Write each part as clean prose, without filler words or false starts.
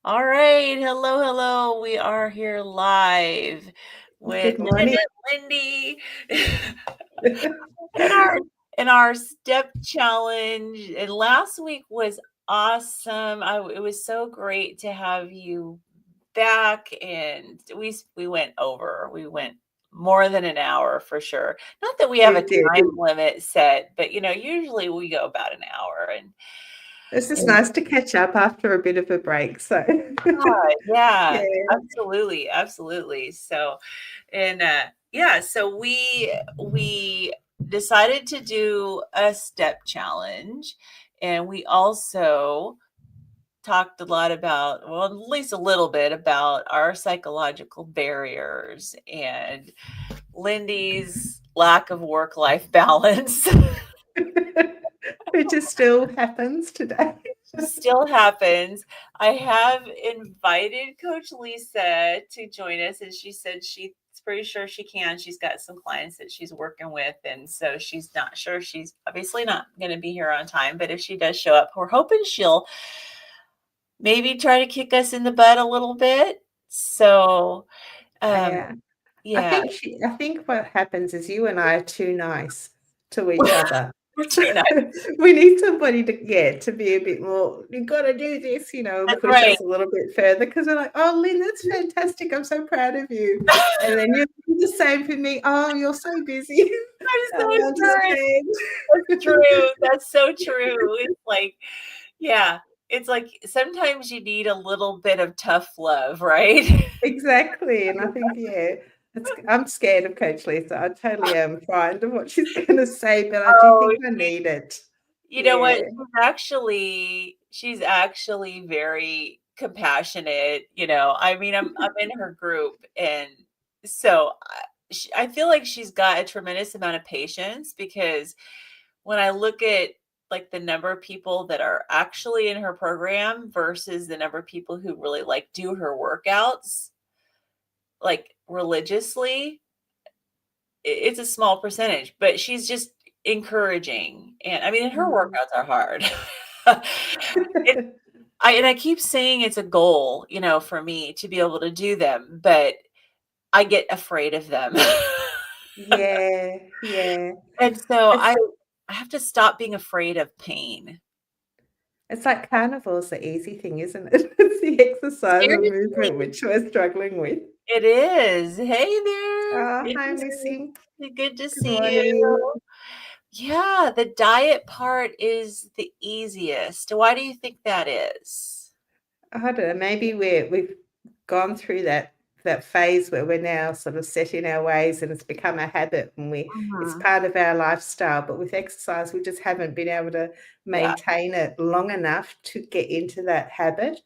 All right. Hello, hello. We are here live with Good Lynn morning. and Lindy in our in our step challenge. And last week was awesome. It was so great to have you back, and we went over. We went more than an hour for sure. Not that we have a We did. time limit set, but usually we go about an hour It's just and nice to catch up after a bit of a break. So, yeah, yeah, absolutely, absolutely. So, and yeah, so we decided to do a step challenge, and we also talked a lot about, well, at least a little bit about our psychological barriers and Lindy's lack of work-life balance. it just still happens today. Still happens. I have invited Coach Lisa to join us, and she said she's pretty sure she can. She's got some clients that she's working with, and so she's not sure. She's obviously not going to be here on time, but if she does show up, we're hoping she'll maybe try to kick us in the butt a little bit. So, um, Yeah. yeah, I think what happens is you and I are too nice to each other. we're too nice. We need somebody to, yeah, to be a bit more, you got to do this, and That's push right. us a little bit further because we're like, oh, Lynn, that's fantastic. I'm so proud of you. And then you do the same for me. Oh, you're so busy. I'm I so sorry. understand. That's true. That's so true. It's like, yeah, it's like sometimes you need a little bit of tough love, right? Exactly, and I think, yeah, I'm scared of Coach Lisa. I totally am frightened of what she's gonna say, but I do Oh, think I need it. you know what? Yeah. She's actually very compassionate. I mean, I'm in her group, and so I feel like she's got a tremendous amount of patience because when I look at like the number of people that are actually in her program versus the number of people who really like do her workouts like religiously, it's a small percentage, but she's just encouraging. And I mean, her Mm. workouts are hard. it, I keep saying it's a goal, for me to be able to do them, but I get afraid of them. Yeah, yeah. And so I It's I have to stop being afraid of pain. it's like carnival's the easy thing, isn't it? It's the exercise or Seriously, movement which we're struggling with. it is. Hey there. Oh, hi, Missy. Good to Good see morning. you. Yeah, the diet part is the easiest. Why do you think that is? I don't know, maybe we've gone through that phase where we're now sort of set in our ways and it's become a habit and it's Mhm. part of our lifestyle. But with exercise, we just haven't been able to Yeah. maintain it long enough to get into that habit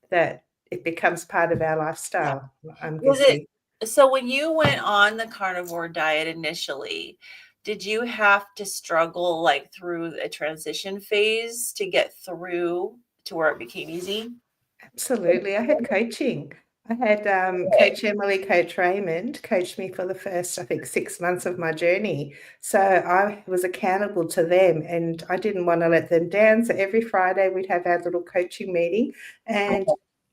that it becomes part of our Yeah. lifestyle, I'm Was it guessing. so when you went on the carnivore diet initially, did you have to struggle like through a transition phase to get through to where it became easy? Absolutely. I had coaching. I had Okay. Coach Emily, Coach Raymond coached me for the first, I think, 6 months of my journey. So I was accountable to them and I didn't want to let them down. So every Friday we'd have our little coaching meeting and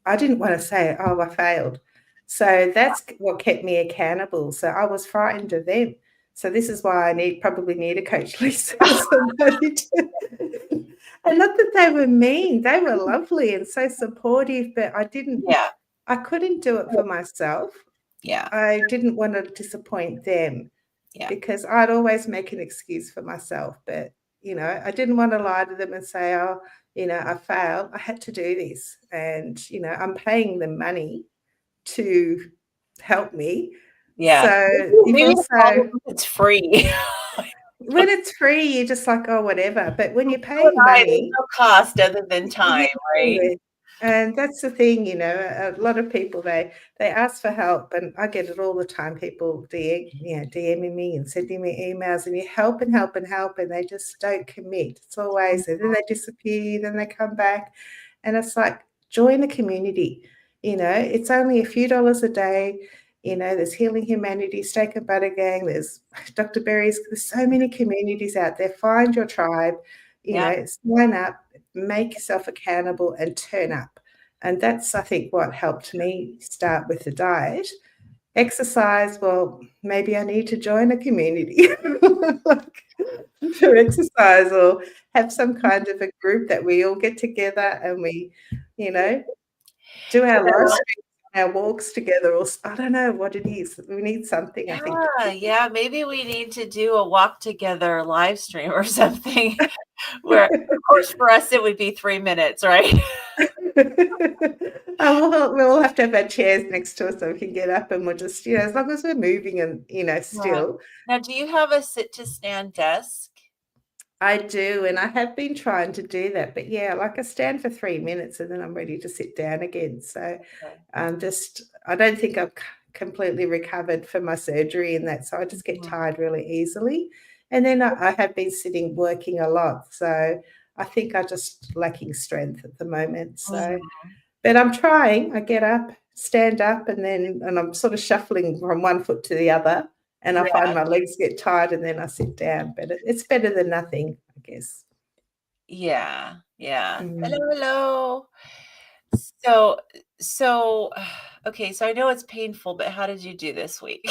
I didn't want to say, oh, I failed. So that's what kept me accountable. So I was frightened of them. So this is why I probably need a coach, Lisa, or somebody to and not that they were mean, they were lovely and so supportive, but Yeah. I couldn't do it for myself. Yeah. I didn't want to disappoint them Yeah. because I'd always make an excuse for myself, but, I didn't want to lie to them and say, "Oh, I failed. I had to do this, and, I'm paying them money to help me." Yeah. So, Maybe even the problem so, is it's free. when it's free, you're just like, "Oh, whatever," but when you're You and paying there's money. no cost other than time, right? Yeah, and that's the thing, a lot of people, they ask for help, and I get it all the time, people DMing me and sending me emails, and you help and help and help, and they just don't commit. It's always and then they disappear, then they come back, and it's like, join the community, it's only a few dollars a day, there's Healing Humanity, Steak and Butter Gang, there's Dr. Berry's, there's so many communities out there. Find your tribe, Yeah. sign up, make yourself accountable and turn up. And that's, I think, what helped me start with the diet. Exercise, well, maybe I need to join a community like, to exercise or have some kind of a group that we all get together and we, you know, do our live Yeah. streams, our walks together, or I don't know what it is. We need something, I think. Yeah, maybe we need to do a walk together live stream or something where, of course, for us, it would be 3 minutes, right? We'll all have to have our chairs next to us so we can get up and we'll just, as long as we're moving and, Yeah. still. Now, do you have a sit to stand desk? I do, and I have been trying to do that, but yeah, like I stand for 3 minutes and then I'm ready to sit down again. So Okay. I don't think I've completely recovered from my surgery and that, so I just get Mhm. tired really easily. And then I have been sitting working a lot, so I think I just lacking strength at the moment. So, Mhm. but I'm trying. I get up, stand up, and I'm sort of shuffling from one foot to the other, and I Yeah, find my legs get tired, and then I sit down. But it's better than nothing, I guess. yeah, yeah. Hello, Mm. hello. So so, okay, so I know it's painful, but how did you do this week?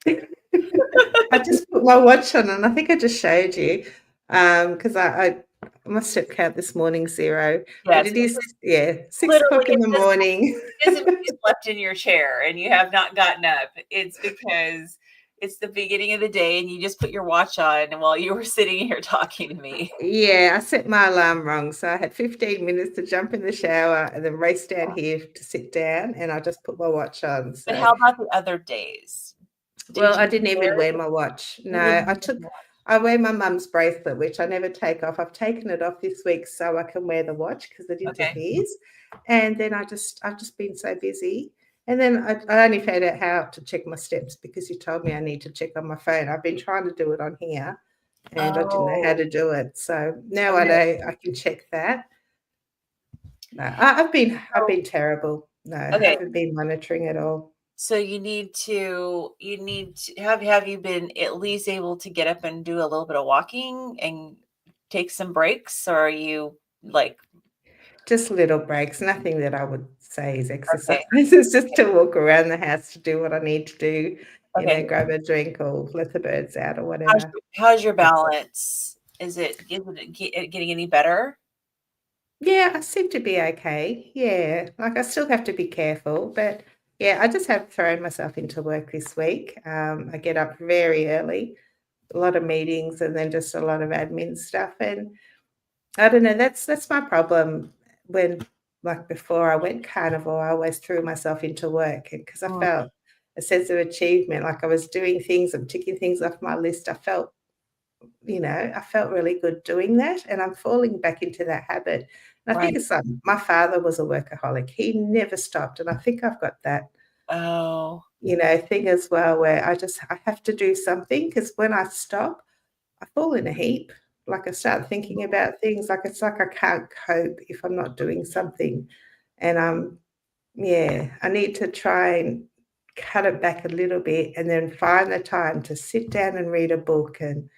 I just put my watch on, and I think I just showed you, because my step count this morning 0, but Yes, it is, yeah, six literally, o'clock in the morning. it doesn't mean you slept in your chair and you have not gotten up. It's because it's the beginning of the day and you just put your watch on while you were sitting here talking to me. Yeah, I set my alarm wrong, so I had 15 minutes to jump in the shower and then race down here to sit down, and I just put my watch on, But so how about the other days? well, Did I you didn't even wear wear my watch. you No, didn't wear your watch? I wear my mum's bracelet, which I never take off. I've taken it off this week so I can wear the watch because it Okay. interferes. And then I've just been so busy. And then I only found out how to check my steps because you told me I need to check on my phone. I've been trying to do it on here and I didn't know how Oh, to do it. So now I okay. know I can check that. No, I've So been terrible. No, I okay, haven't been monitoring at all. so you need to have you been at least able to get up and do a little bit of walking and take some breaks, or are you like Just little breaks, nothing that I would say is exercise. okay, It's just to walk around the house to do what I need to do, okay. grab a drink or let the birds out or How's whatever. how's your That's it. balance? Is it getting any better? Yeah, I seem to be okay. Yeah, like I still have to be careful, but yeah, I just have thrown myself into work this week. I get up very early, a lot of meetings, and then just a lot of admin stuff. And I don't know, that's my problem when, like, before I went carnivore, I always threw myself into work because I Mm, felt a sense of achievement, like I was doing things, I'm ticking things off my list. I felt really good doing that, and I'm falling back into that habit. And I think right. it's like my father was a workaholic. He never stopped, and I think I've got that, Oh, thing as well where I have to do something because when I stop, I fall in a heap. Like I start thinking about things, like it's like I can't cope if I'm not doing something. And yeah, I need to try and cut it back a little bit and then find the time to sit down and read a book. And,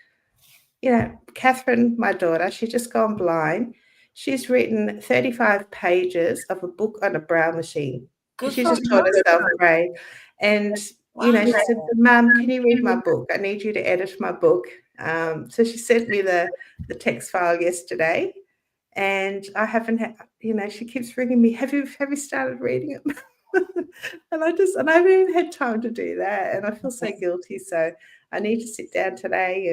Catherine, my daughter, she's just gone blind. She's written 35 pages of a book on a braille machine because good she for just taught herself her. braille. And, Wow. she said, Mum, can you read my book? I need you to edit my book. So she sent me the text file yesterday, and I haven't had, she keeps ringing me, have you started reading it? And I haven't even had time to do that, and I feel so guilty. So I need to sit down today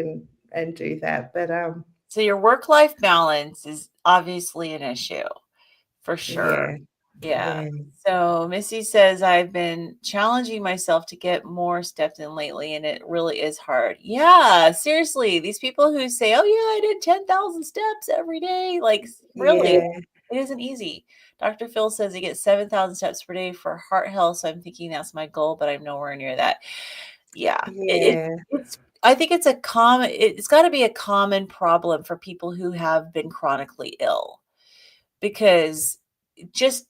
and do that. But So your work-life balance is obviously an issue, for sure. yeah, Yeah. yeah, So Missy says, I've been challenging myself to get more steps in lately, and it really is hard. Yeah, seriously, these people who say, oh, yeah, I did 10,000 steps every day, like, really, yeah, it isn't easy. Dr. Phil says he gets 7,000 steps per day for heart health. So I'm thinking that's my goal, but I'm nowhere near that. Yeah. yeah, I think it's got to be a common problem for people who have been chronically ill because just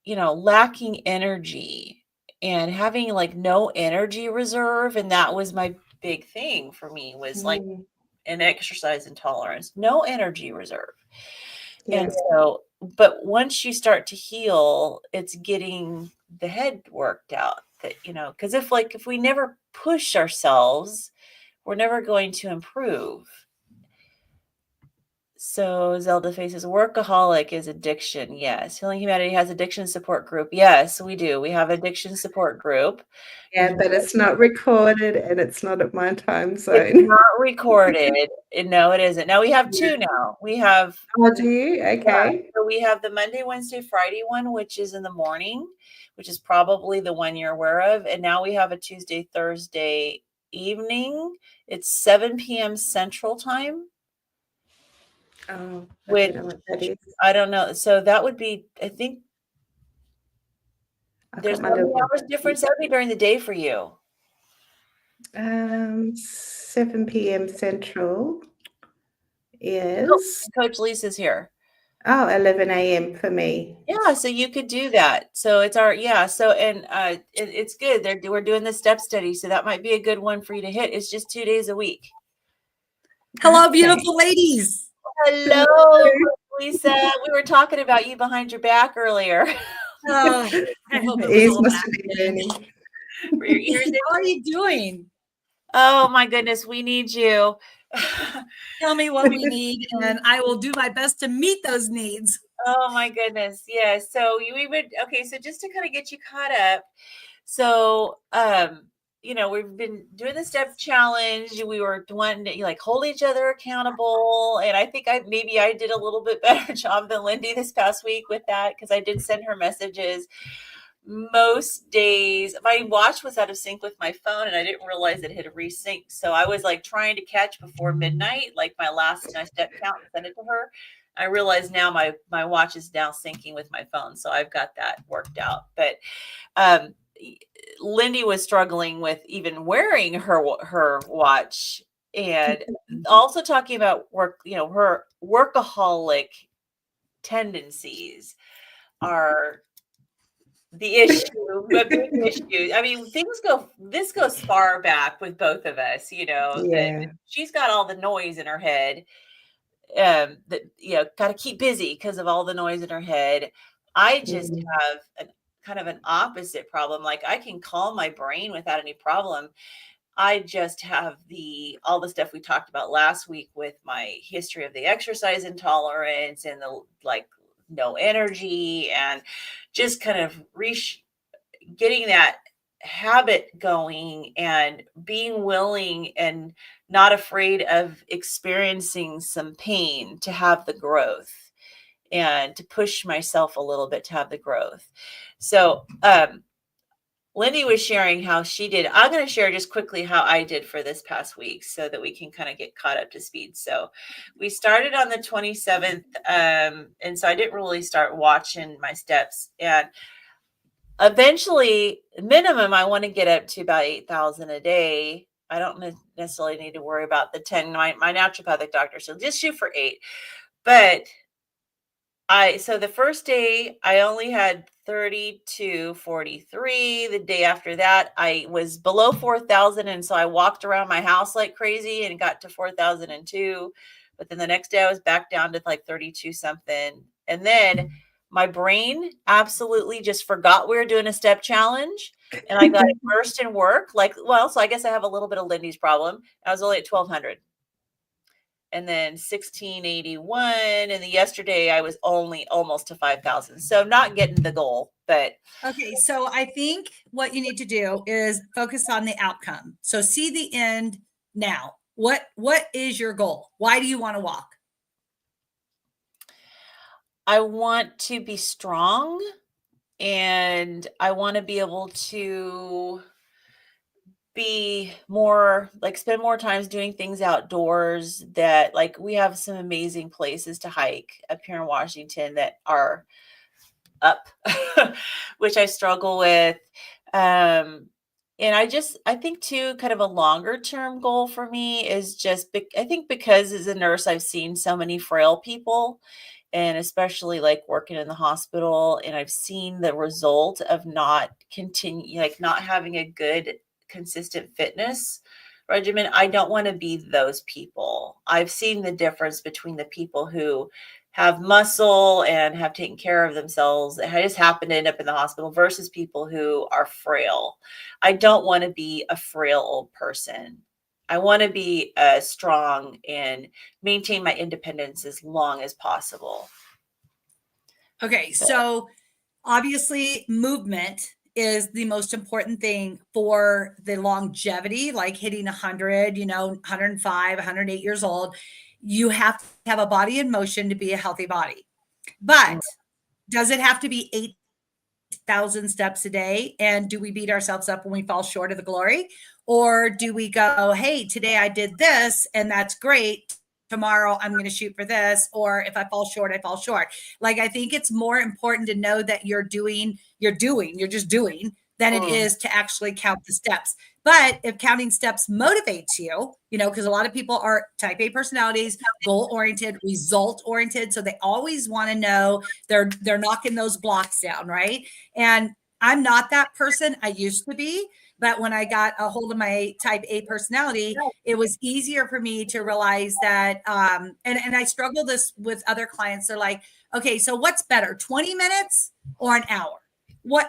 lacking energy and having like no energy reserve, and that was my big thing for me was like mm, an exercise intolerance, no energy reserve. And yeah, so but once you start to heal, it's getting the head worked out that, because if we never push ourselves, we're never going to improve. So Zelda faces workaholic is addiction. Yes. Healing Humanity has addiction support group. Yes, we do. We have addiction support group. Yeah, but it's not recorded and it's not at my time It's zone. not recorded. No, it isn't. Now we have two now. We have Oh, do you? Yeah, Okay. so we have the Monday, Wednesday, Friday one, which is in the morning, which is probably the one you're aware of. And now we have a Tuesday, Thursday evening. It's 7 p.m. Central Time, Oh, I which don't know what that is. I don't know. So that would be, I think I've there's got my how many little hours difference that would be during the day for you? 7 p.m. Central Oh, is Coach Lisa's here. 11 a.m. for me. Yeah, so you could do that. So it's so and it's good. We're doing the step study, so that might be a good one for you to hit. It's just 2 days a week. Hello, Okay. beautiful ladies. Hello, Lisa. We were talking about you behind your back earlier. Oh, I hope it was Ears all must back have been then. burning. For your ears. How are you doing? Oh my goodness, we need you. Tell me what we need, and I will do my best to meet those needs. Oh my goodness. Yeah. So so just to kind of get you caught up. So we've been doing the step challenge. We were wanting to like hold each other accountable. And I think maybe I did a little bit better job than Lindy this past week with that, because I did send her messages. Most days my watch was out of sync with my phone and I didn't realize it had resynced. So I was like trying to catch before midnight, like my step count, and send it to her. I realize now my watch is now syncing with my phone. So I've got that worked out. But um Lindy was struggling with even wearing her watch, and also talking about work, her workaholic tendencies are the issue, a big issue. I mean, this goes far back with both of us, that Yeah. she's got all the noise in her head, that, got to keep busy because of all the noise in her head. I just Mm. have kind of an opposite problem. Like I can calm my brain without any problem. I just have all the stuff we talked about last week with my history of the exercise intolerance and the like no energy, and just kind of getting that habit going and being willing and not afraid of experiencing some pain to have the growth and to push myself a little bit to have the growth. So, Lindy was sharing how she did. I'm going to share just quickly how I did for this past week so that we can kind of get caught up to speed. So we started on the 27th. And so I didn't really start watching my steps. And eventually, minimum, I want to get up to about 8,000 a day. I don't necessarily need to worry about the 10. My naturopathic doctor, so just shoot for 8. But so the first day I only had 3243. The day after that, I was below 4,000. And so I walked around my house like crazy and got to 4,002. But then the next day I was back down to like 32 something. And then my brain absolutely just forgot we were doing a step challenge. And I got immersed in work. So I guess I have a little bit of Lindy's problem. I was only at 1,200. And then 1681, and then yesterday I was only almost to 5,000. So not getting the goal, but Okay, so I think what you need to do is focus on the outcome. So see the end now. What is your goal? Why do you want to walk? I want to be strong, and I want to be able to be more like spend more times doing things outdoors. That like we have some amazing places to hike up here in Washington that are up, which I struggle with. And I think too, kind of a longer term goal for me is I think because as a nurse, I've seen so many frail people, and especially like working in the hospital, and I've seen the result of not having a good, consistent fitness regimen. I don't want to be those people. I've seen the difference between the people who have muscle and have taken care of themselves and just happen to end up in the hospital versus people who are frail. I don't want to be a frail old person. I want to be strong and maintain my independence as long as possible. Okay, so obviously movement is the most important thing for the longevity, like hitting 100, 105, 108 years old. You have to have a body in motion to be a healthy body. But does it have to be 8,000 steps a day? And do we beat ourselves up when we fall short of the glory? Or do we go, hey, today I did this and that's great. Tomorrow I'm going to shoot for this. Or if I fall short, I fall short. Like, I think it's more important to know that you're just doing than it is to actually count the steps. But if counting steps motivates you, because a lot of people are type A personalities, goal-oriented, result-oriented. So they always want to know they're knocking those blocks down, right? And I'm not that person. I used to be. But when I got a hold of my type A personality, it was easier for me to realize that, and I struggle this with other clients. They're like, okay, so what's better, 20 minutes or an hour?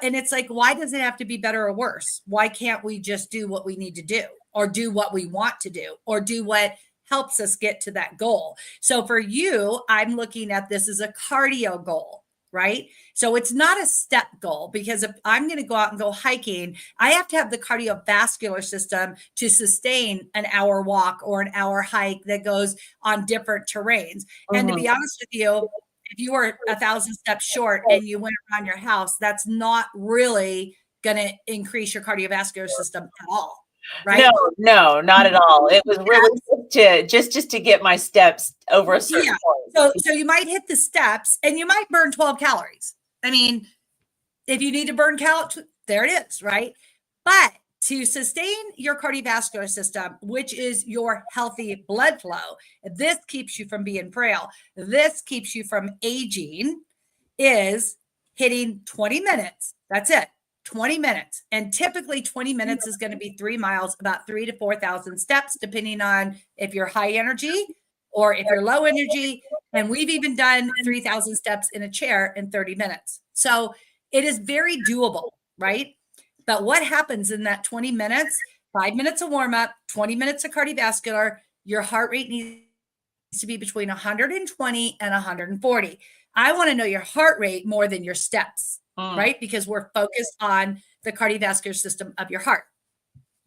And it's like, why does it have to be better or worse? Why can't we just do what we need to do, or do what we want to do, or do what helps us get to that goal? So for you, I'm looking at this as a cardio goal, right? So it's not a step goal, because if I'm going to go out and go hiking, I have to have the cardiovascular system to sustain an hour walk or an hour hike that goes on different terrains. And to be honest with you, if you were 1,000 steps short and you went around your house, that's not really going to increase your cardiovascular system at all. Right? No, not at all. It was really just to get my steps over a certain point. So you might hit the steps and you might burn 12 calories. I mean, if you need to burn calories, there it is, right? But to sustain your cardiovascular system, which is your healthy blood flow, this keeps you from being frail, this keeps you from aging, is hitting 20 minutes. That's it. 20 minutes. And typically 20 minutes is going to be 3 miles, about 3,000 to 4,000 steps, depending on if you're high energy or if you're low energy. And we've even done 3,000 steps in a chair in 30 minutes. So it is very doable, right? But what happens in that 20 minutes, 5 minutes of warm up, 20 minutes of cardiovascular, your heart rate needs to be between 120 and 140. I want to know your heart rate more than your steps, right? Because we're focused on the cardiovascular system of your heart,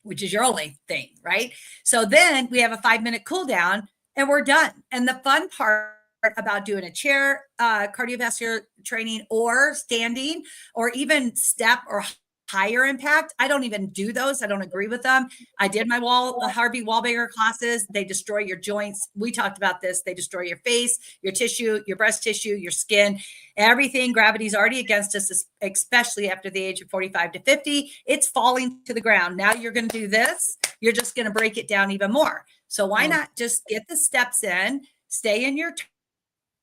which is your only thing, right? So then we have a 5-minute cool down and we're done. And the fun part about doing a chair cardiovascular training, or standing, or even step or higher impact, I don't even do those. I don't agree with them. I did my Harvey Wallbanger classes. They destroy your joints. We talked about this. They destroy your face, your tissue, your breast tissue, your skin, everything. Gravity's already against us, especially after the age of 45 to 50. It's falling to the ground. Now you're going to do this. You're just going to break it down even more. So why not just get the steps in, stay in your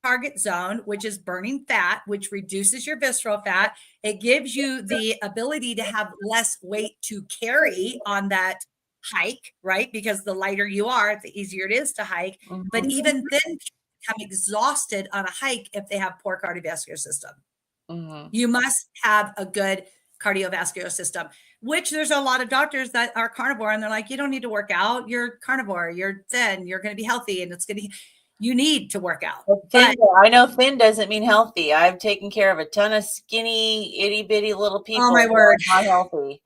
target zone, which is burning fat, which reduces your visceral fat. It gives you the ability to have less weight to carry on that hike, right? Because the lighter you are, the easier it is to hike. But even then, people become exhausted on a hike if they have poor cardiovascular system. You must have a good cardiovascular system, which there's a lot of doctors that are carnivore and they're like, you don't need to work out. You're carnivore, you're thin, you're going to be healthy, and it's going to, you need to work out. Thin, I know thin doesn't mean healthy. I've taken care of a ton of skinny, itty bitty little people. Oh my word. Not healthy.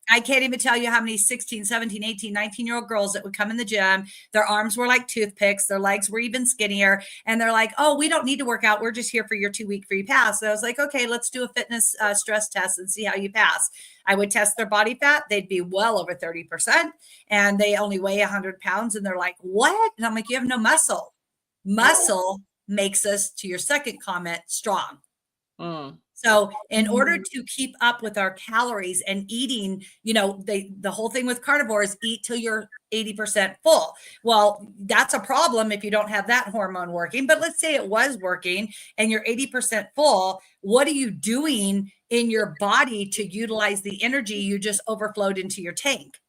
I can't even tell you how many 16, 17, 18, 19-year-old girls that would come in the gym. Their arms were like toothpicks. Their legs were even skinnier. And they're like, oh, we don't need to work out. We're just here for your 2-week free pass. So I was like, okay, let's do a fitness stress test and see how you pass. I would test their body fat. They'd be well over 30%. And they only weigh 100 pounds. And they're like, what? And I'm like, you have no muscle. Muscle makes us, to your second comment, strong. So in order to keep up with our calories and eating, the whole thing with carnivores, eat till you're 80% full. Well, that's a problem if you don't have that hormone working. But let's say it was working and you're 80% full. What are you doing in your body to utilize the energy you just overflowed into your tank?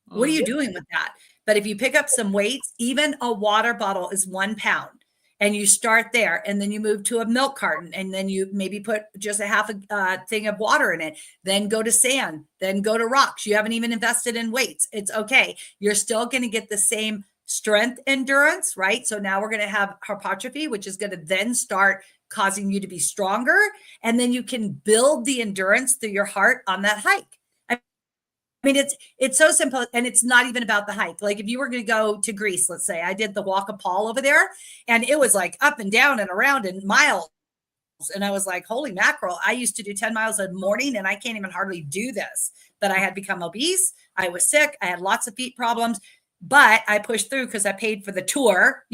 What are you doing with that? But if you pick up some weights, even a water bottle is 1 pound. and you start there, and then you move to a milk carton, and then you maybe put just a half a thing of water in it, then go to sand, then go to rocks. You haven't even invested in weights. It's okay. You're still going to get the same strength endurance, right? So now we're going to have hypertrophy, which is going to then start causing you to be stronger. And then you can build the endurance through your heart on that hike. I mean, it's so simple, and it's not even about the hike. Like if you were going to go to Greece, let's say, I did the walk of Paul over there, and it was like up and down and around in miles. And I was like, holy mackerel, I used to do 10 miles a morning, and I can't even hardly do this. But I had become obese. I was sick. I had lots of feet problems, but I pushed through because I paid for the tour,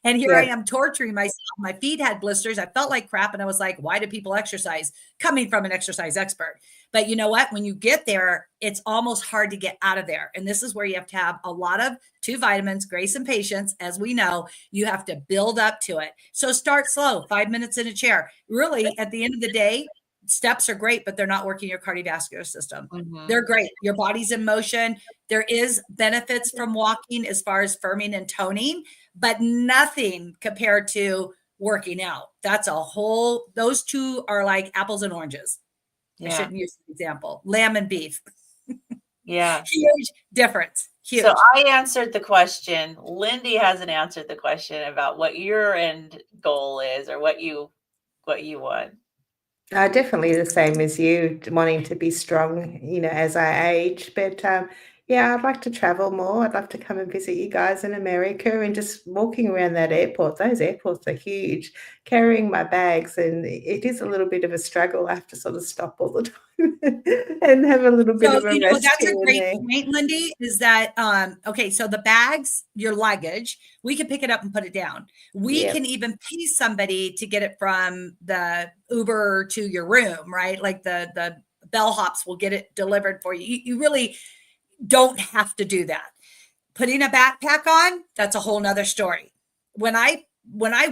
And here I am torturing myself. My feet had blisters. I felt like crap. And I was like, why do people exercise? Coming from an exercise expert. But you know what? When you get there, it's almost hard to get out of there. And this is where you have to have a lot of 2 vitamins, grace and patience. As we know, you have to build up to it. So start slow, 5 minutes in a chair. Really, at the end of the day, steps are great, but they're not working your cardiovascular system. They're great. Your body's in motion. There is benefits from walking as far as firming and toning, but nothing compared to working out. That's those 2 are like apples and oranges. I shouldn't use the example. Lamb and beef. Yeah. Huge difference. Huge. So I answered the question. Lindy hasn't answered the question about what your end goal is or what you want. Definitely the same as you, wanting to be strong, as I age. But I'd like to travel more. I'd love to come and visit you guys in America, and just walking around that airport. Those airports are huge, carrying my bags, and it is a little bit of a struggle. I have to sort of stop all the time and have a little bit of a rest. That's a great point, Lindy, is that, okay, so the bags, your luggage, we can pick it up and put it down. We can even pay somebody to get it from the Uber to your room, right? Like the bellhops will get it delivered for you. You really don't have to do that. Putting a backpack on, that's a whole nother story. When I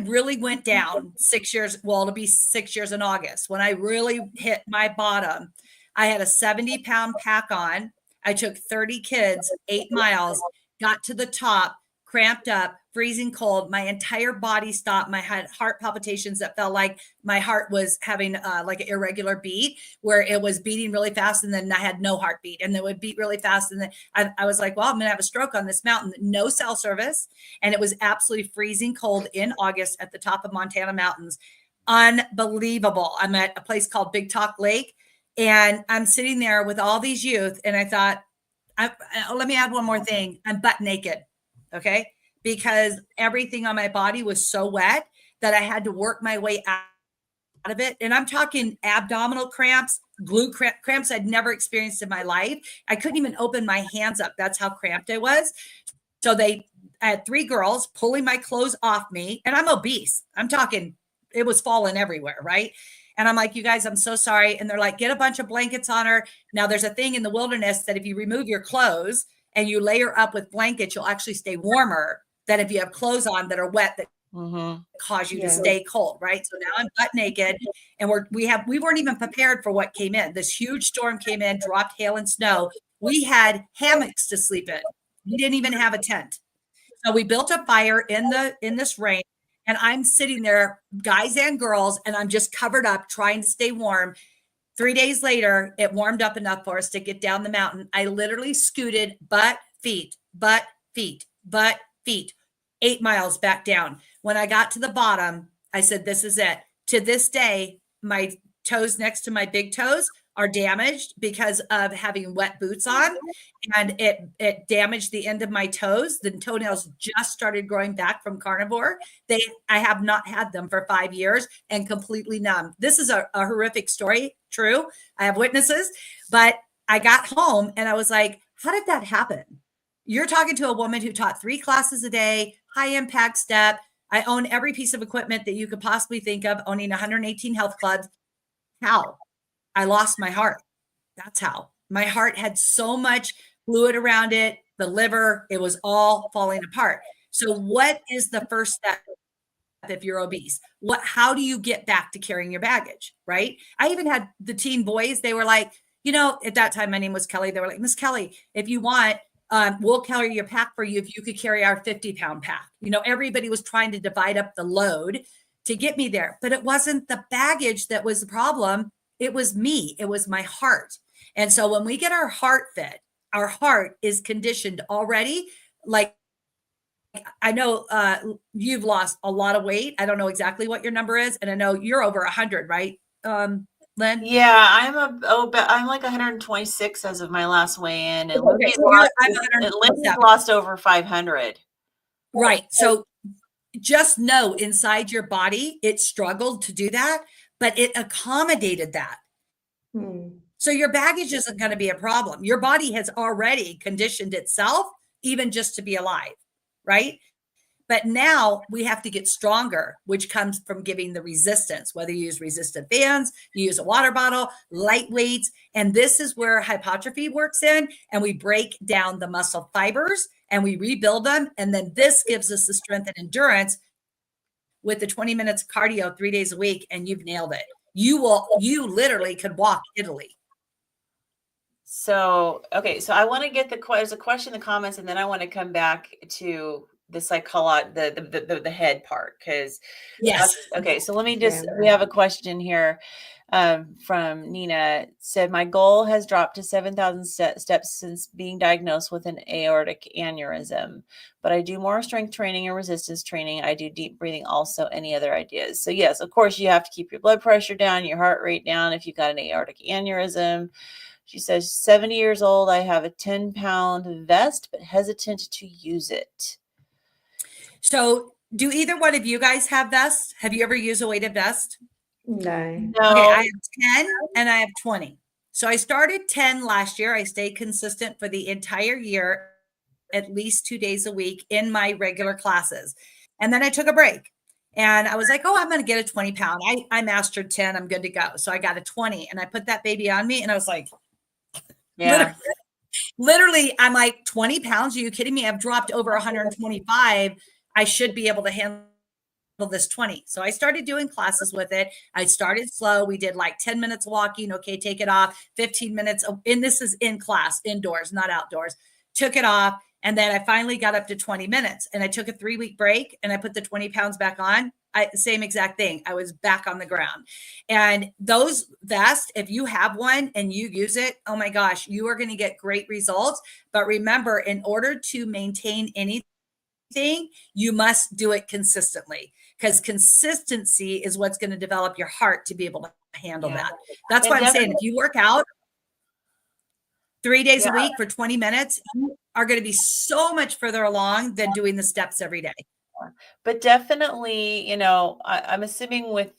really went down 6 years, it'll be 6 years in August, when I really hit my bottom, I had a 70-pound pack on. I took 30 kids, 8 miles, got to the top, cramped up, freezing cold. My entire body stopped. My heart palpitations that felt like my heart was having like an irregular beat, where it was beating really fast, and then I had no heartbeat, and it would beat really fast. And then I was like, well, I'm going to have a stroke on this mountain. No cell service. And it was absolutely freezing cold in August at the top of Montana mountains. Unbelievable. I'm at a place called Big Talk Lake, and I'm sitting there with all these youth. And I thought, let me add one more thing. I'm butt naked. Okay. Because everything on my body was so wet that I had to work my way out of it. And I'm talking abdominal cramps, glute cramps I'd never experienced in my life. I couldn't even open my hands up. That's how cramped I was. So I had 3 girls pulling my clothes off me, and I'm obese. I'm talking, it was falling everywhere. Right. And I'm like, you guys, I'm so sorry. And they're like, get a bunch of blankets on her. Now there's a thing in the wilderness that if you remove your clothes and you layer up with blankets, you'll actually stay warmer than if you have clothes on that are wet that cause you to stay cold, right? So now I'm butt naked, and we weren't even prepared for what came in. This huge storm came in, dropped hail and snow. We had hammocks to sleep in. We didn't even have a tent. So we built a fire in this rain, and I'm sitting there, guys and girls, and I'm just covered up trying to stay warm. 3 days later, it warmed up enough for us to get down the mountain. I literally scooted butt, feet, 8 miles back down. When I got to the bottom, I said, this is it. To this day, my toes next to my big toes are damaged because of having wet boots on, and it damaged the end of my toes. The toenails just started growing back from carnivore. I have not had them for 5 years and completely numb. This is a horrific story. True. I have witnesses, but I got home and I was like, how did that happen? You're talking to a woman who taught 3 classes a day, high impact step. I own every piece of equipment that you could possibly think of, owning 118 health clubs. How? I lost my heart. That's how. My heart had so much fluid around it, the liver, it was all falling apart. So what is the first step if you're obese? How do you get back to carrying your baggage, right? I even had the teen boys, they were like, at that time, my name was Kelly. They were like, Miss Kelly, if you want, we'll carry your pack for you if you could carry our 50-pound pack. Everybody was trying to divide up the load to get me there, but it wasn't the baggage that was the problem. It was me. It was my heart. And so when we get our heart fit, our heart is conditioned already. Like, I know you've lost a lot of weight. I don't know exactly what your number is. And I know you're over 100, right, Lynn? Yeah, I'm like 126 as of my last weigh-in, and Okay, so I'm Lindy's lost over 500. Right. So just know inside your body, it struggled to do that, but it accommodated that. So your baggage isn't going to be a problem. Your body has already conditioned itself, even just to be alive, right? But now we have to get stronger, which comes from giving the resistance, whether you use resistant bands, you use a water bottle, light weights. And this is where hypertrophy works in, and we break down the muscle fibers and we rebuild them. And then this gives us the strength and endurance with the 20 minutes cardio 3 days a week, and you've nailed it. You literally could walk Italy. So, okay. So I want to get there's a question in the comments, and then I want to come back to the psychology, the head part. Cause yes. Okay. So let me we have a question here. From Nina. Said, my goal has dropped to 7,000 steps since being diagnosed with an aortic aneurysm, but I do more strength training and resistance training. I do deep breathing also. Any other ideas? So yes, of course you have to keep your blood pressure down, your heart rate down if you've got an aortic aneurysm. She says, 70 years old. I have a 10-pound vest, but hesitant to use it. So do either one of you guys have vests? Have you ever used a weighted vest? No. Okay, I have 10 and I have 20. So I started 10 last year. I stayed consistent for the entire year, at least 2 days a week in my regular classes. And then I took a break and I was like, oh, I'm going to get a 20-pound. I mastered 10. I'm good to go. So I got a 20 and I put that baby on me and I was like, yeah, literally, I'm like, 20 pounds? Are you kidding me? I've dropped over 125. I should be able to handle this 20. So I started doing classes with it. I started slow. We did like 10 minutes walking. Okay, take it off. 15 minutes. And this is in class, indoors, not outdoors. Took it off. And then I finally got up to 20 minutes and I took a 3-week break and I put the 20 pounds back on. Same exact thing. I was back on the ground. And those vests, if you have one and you use it, oh my gosh, you are going to get great results. But remember, in order to maintain anything, you must do it consistently, because consistency is what's going to develop your heart to be able to handle that. That's why I'm saying, if you work out 3 days a week for 20 minutes, you are going to be so much further along than doing the steps every day. But definitely, I'm assuming with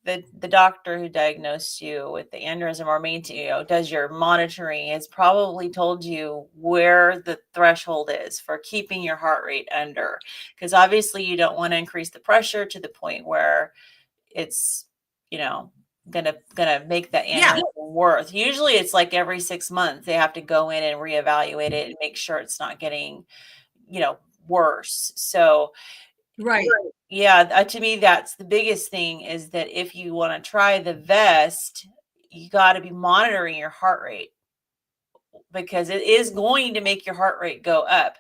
the doctor who diagnosed you with the aneurysm or does your monitoring, has probably told you where the threshold is for keeping your heart rate under, because obviously you don't want to increase the pressure to the point where it's, gonna make that aneurysm worse. Usually it's like every 6 months they have to go in and reevaluate it and make sure it's not getting, worse. So right. Yeah, to me, that's the biggest thing, is that if you want to try the vest, you got to be monitoring your heart rate, because it is going to make your heart rate go up.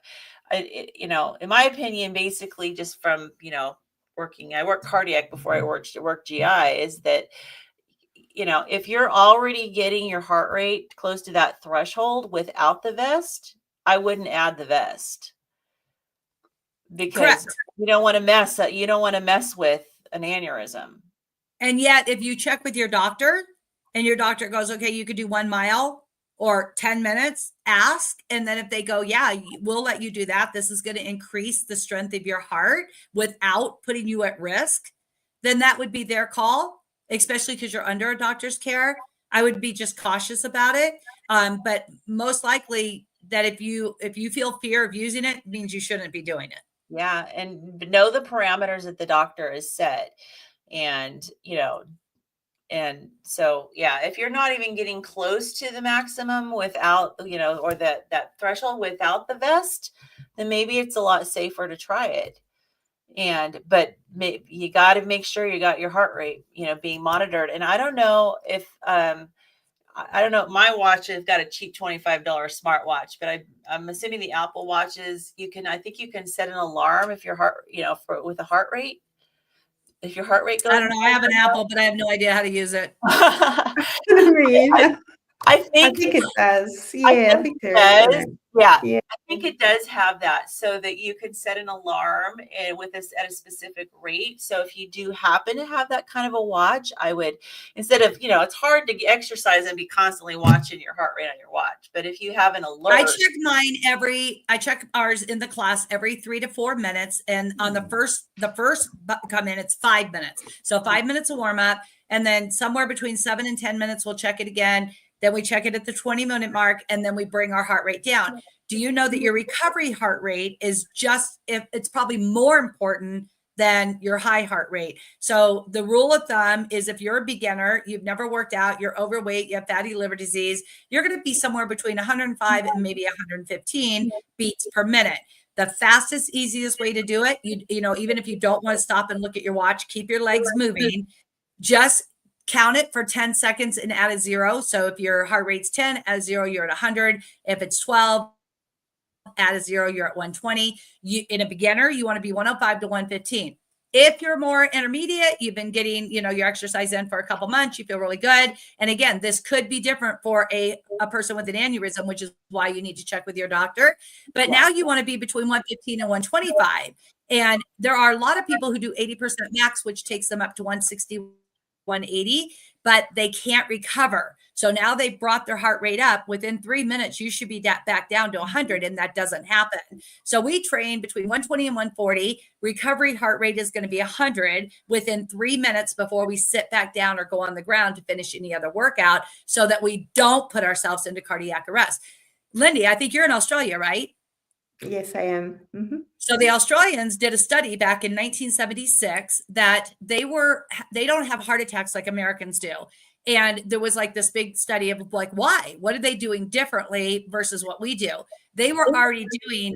In my opinion, basically just from, I worked cardiac before I worked GI, is that, if you're already getting your heart rate close to that threshold without the vest, I wouldn't add the vest. Because you don't want to mess with an aneurysm. And yet, if you check with your doctor and your doctor goes, okay, you could do 1 mile or 10 minutes, ask. And then if they go, yeah, we'll let you do that, this is going to increase the strength of your heart without putting you at risk, then that would be their call, especially because you're under a doctor's care. I would be just cautious about it. But most likely that if you feel fear of using it, means you shouldn't be doing it. Yeah. And know the parameters that the doctor has set. And, and so, if you're not even getting close to the maximum without, or that threshold without the vest, then maybe it's a lot safer to try it. But you got to make sure you got your heart rate, being monitored. And I don't know if, I don't know. My watch has got a cheap $25 smartwatch, but I'm assuming the Apple watches, I think you can set an alarm if your heart, with a heart rate. If your heart rate I goes don't know. I have an Apple, but I have no idea how to use it. Me either. I I think think it does. I Yeah, I think think it there is an does. app. Yeah, Yeah. I think it does have that so that you can set an alarm with this at a specific rate. So if you do happen to have that kind of a watch, I would, instead of, it's hard to exercise and be constantly watching your heart rate on your watch. But if you have an alert, I check ours in the class every 3 to 4 minutes. And on the first come in, it's 5 minutes. So 5 minutes of warm up. And then somewhere between 7 and 10 minutes, we'll check it again. Then we check it at the 20-minute mark, and then we bring our heart rate down. Do you know that your recovery heart rate is it's probably more important than your high heart rate? So the rule of thumb is if you're a beginner, you've never worked out, you're overweight, you have fatty liver disease, you're going to be somewhere between 105 and maybe 115 beats per minute. The fastest, easiest way to do it, even if you don't want to stop and look at your watch, keep your legs moving. Just count it for 10 seconds and add a 0. So if your heart rate's 10, add a 0, you're at 100. If it's 12, add a 0, you're at 120. In a beginner, you want to be 105 to 115. If you're more intermediate, you've been getting, your exercise in for a couple months, you feel really good. And again, this could be different for a person with an aneurysm, which is why you need to check with your doctor. But now you want to be between 115 and 125. And there are a lot of people who do 80% max, which takes them up to 160, 180, but they can't recover. So now they've brought their heart rate up. Within 3 minutes, you should be back down to 100, and that doesn't happen. So we train between 120 and 140. Recovery heart rate is going to be 100 within 3 minutes before we sit back down or go on the ground to finish any other workout, so that we don't put ourselves into cardiac arrest. Lindy, I think you're in Australia, right? Yes, I am. Mm-hmm. So the Australians did a study back in 1976 that they don't have heart attacks like Americans do. And there was like this big study of like, why? What are they doing differently versus what we do? They were already doing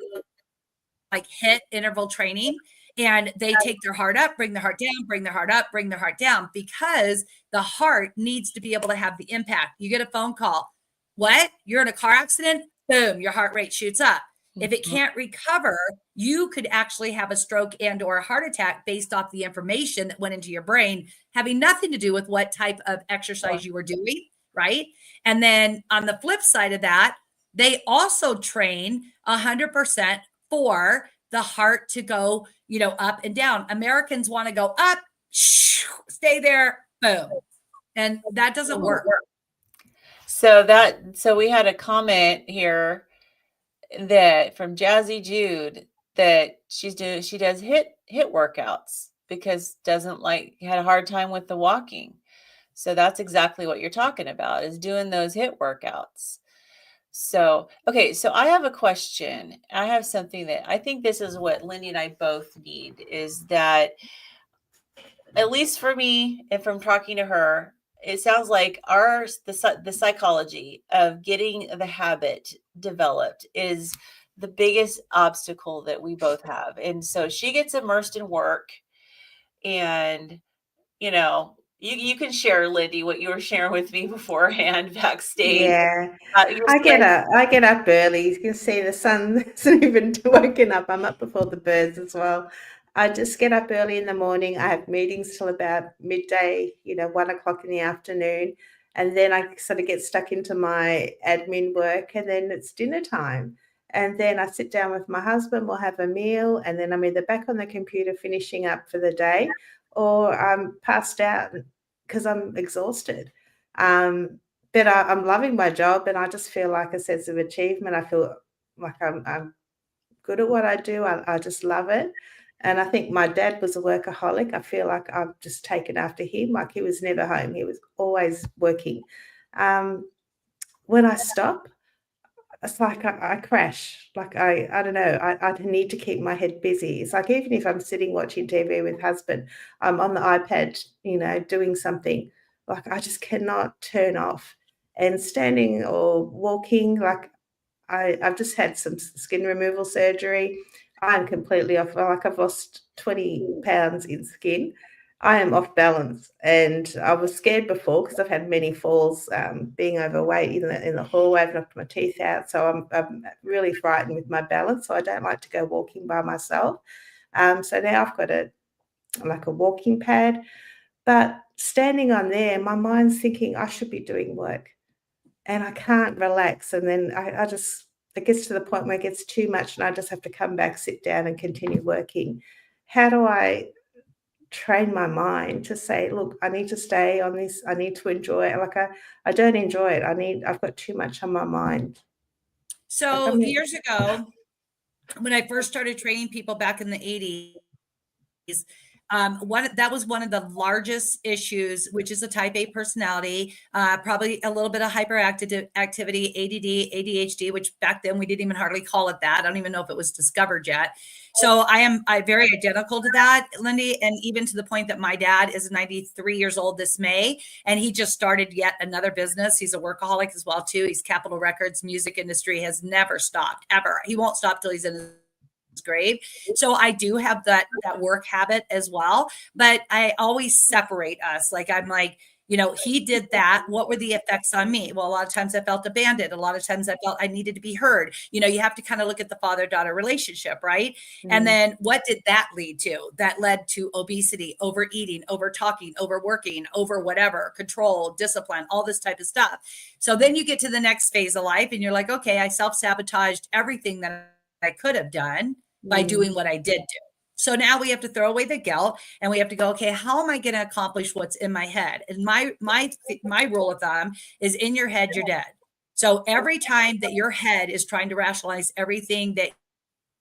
like HIIT interval training, and they take their heart up, bring their heart down, bring their heart up, bring their heart down, because the heart needs to be able to have the impact. You get a phone call. What? You're in a car accident? Boom, your heart rate shoots up. If it can't recover, you could actually have a stroke and or a heart attack based off the information that went into your brain, having nothing to do with what type of exercise you were doing, right? And then on the flip side of that, they also train 100% for the heart to go, up and down. Americans want to go up, stay there, boom. And that doesn't work. So we had a comment here that from Jazzy Jude that she does HIIT workouts because had a hard time with the walking. So that's exactly what you're talking about, is doing those HIIT workouts. So, okay, so I have a question. I have something that I think this is what Lindy and I both need, is that, at least for me, and from talking to her, it sounds like the psychology of getting the habit developed is the biggest obstacle that we both have. And so she gets immersed in work, and you can share, Lindy, what you were sharing with me beforehand backstage. Yeah, I get up early. You can see the sun hasn't even woken up. I'm up before the birds as well. I just get up early in the morning. I have meetings till about midday, 1 o'clock in the afternoon. And then I sort of get stuck into my admin work, and then it's dinner time. And then I sit down with my husband, we'll have a meal, and then I'm either back on the computer finishing up for the day, or I'm passed out because I'm exhausted. But I'm loving my job, and I just feel like a sense of achievement. I feel like I'm good at what I do. I just love it. And I think my dad was a workaholic. I feel like I've just taken after him. Like, he was never home. He was always working. When I stop, it's like I crash. Like, I don't know. I need to keep my head busy. It's like, even if I'm sitting watching TV with husband, I'm on the iPad, doing something. Like, I just cannot turn off. And standing or walking, like, I've just had some skin removal surgery. I'm completely off. Like, I've lost 20 pounds in skin. I am off balance, and I was scared before because I've had many falls, being overweight in the hallway. I've knocked my teeth out, so I'm really frightened with my balance. So I don't like to go walking by myself. So now I've got like a walking pad, but standing on there, my mind's thinking I should be doing work, and I can't relax. And then I just it gets to the point where it gets too much, and I just have to come back, sit down, and continue working. How do I train my mind to say, look, I need to stay on this. I need to enjoy it. Like I don't enjoy it. I've got too much on my mind. So years ago, when I first started training people back in the 80s, that was one of the largest issues, which is a type A personality, probably a little bit of hyperactive activity, ADD, ADHD, which back then we didn't even hardly call it that. I don't even know if it was discovered yet. So I'm very identical to that, Lindy, and even to the point that my dad is 93 years old this May, and he just started yet another business. He's a workaholic as well too. He's Capitol Records, music industry, has never stopped ever. He won't stop till he's in his grave. So I do have that work habit as well, but I always separate us. Like I'm like, he did that. What were the effects on me? Well, a lot of times I felt abandoned. A lot of times I felt I needed to be heard. You have to kind of look at the father-daughter relationship, right? And then what did that lead to? That led to obesity, overeating, over talking, overworking, over whatever, control, discipline, all this type of stuff. So then you get to the next phase of life and you're like, okay, I self-sabotaged everything that I could have done by doing what I did do. So now we have to throw away the guilt and we have to go, okay, how am I going to accomplish what's in my head? And my rule of thumb is in your head, you're dead. So every time that your head is trying to rationalize everything that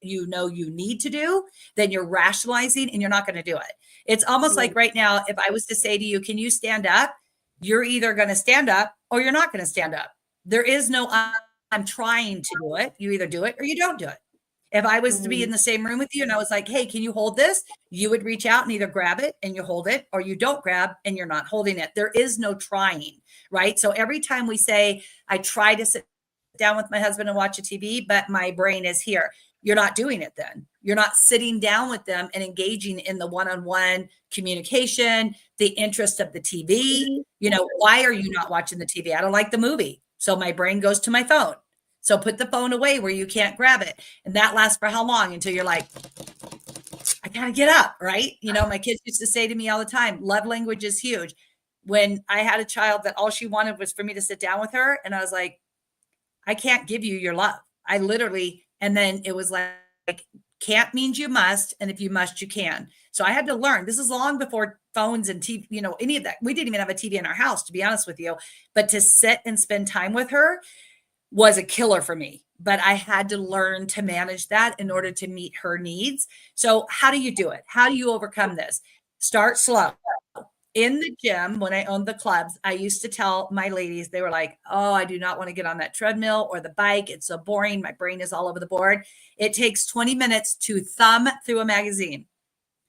you need to do, then you're rationalizing and you're not going to do it. It's almost like right now, if I was to say to you, can you stand up? You're either going to stand up or you're not going to stand up. There is no, I'm trying to do it. You either do it or you don't do it. If I was to be in the same room with you and I was like, hey, can you hold this? You would reach out and either grab it and you hold it, or you don't grab and you're not holding it. There is no trying, right? So every time we say, I try to sit down with my husband and watch a TV, but my brain is here, you're not doing it then. You're not sitting down with them and engaging in the one-on-one communication, the interest of the TV. Why are you not watching the TV? I don't like the movie. So my brain goes to my phone. So put the phone away where you can't grab it. And that lasts for how long? Until you're like, I gotta get up, right? My kids used to say to me all the time, love language is huge. When I had a child that all she wanted was for me to sit down with her. And I was like, I can't give you your love. I literally, and then it was like, can't means you must. And if you must, you can. So I had to learn. This is long before phones and TV, any of that. We didn't even have a TV in our house, to be honest with you. But to sit and spend time with her was a killer for me, but I had to learn to manage that in order to meet her needs. So how do you do it? How do you overcome this? Start slow. In the gym, when I owned the clubs, I used to tell my ladies, they were like, oh, I do not want to get on that treadmill or the bike. It's so boring. My brain is all over the board. It takes 20 minutes to thumb through a magazine.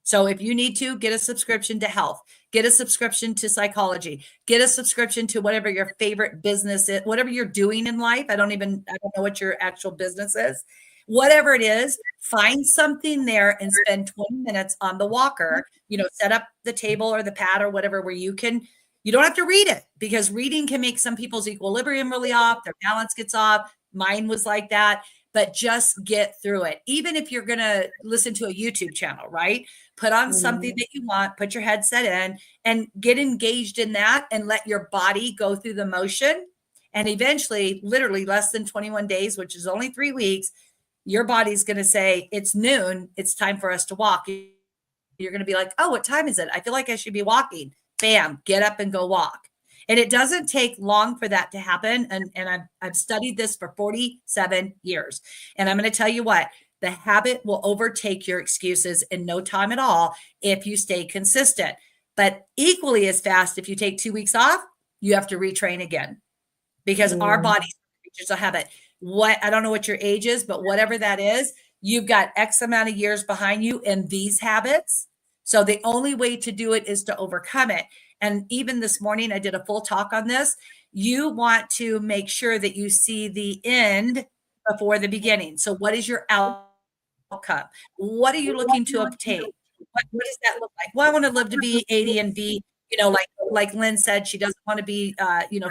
So if you need to, get a subscription to health, get a subscription to psychology, get a subscription to whatever your favorite business is, whatever you're doing in life. I don't know what your actual business is. Whatever it is, find something there and spend 20 minutes on the walker, set up the table or the pad or whatever, where you don't have to read it, because reading can make some people's equilibrium really off. Their balance gets off. Mine was like that. But just get through it. Even if you're going to listen to a YouTube channel, right? Put on something that you want, put your headset in and get engaged in that and let your body go through the motion. And eventually, literally less than 21 days, which is only 3 weeks, your body's going to say, it's noon. It's time for us to walk. You're going to be like, oh, what time is it? I feel like I should be walking. Bam, get up and go walk. And it doesn't take long for that to happen. And I've studied this for 47 years. And I'm going to tell you what, the habit will overtake your excuses in no time at all if you stay consistent. But equally as fast, if you take 2 weeks off, you have to retrain again, because our bodies are creatures of habit. I don't know what your age is, but whatever that is, you've got X amount of years behind you in these habits. So the only way to do it is to overcome it. And even this morning, I did a full talk on this. You want to make sure that you see the end before the beginning. So what is your outcome? What are you looking to obtain? What does that look like? Well, I want to live to be 80 and be, like Lynn said, she doesn't want to be,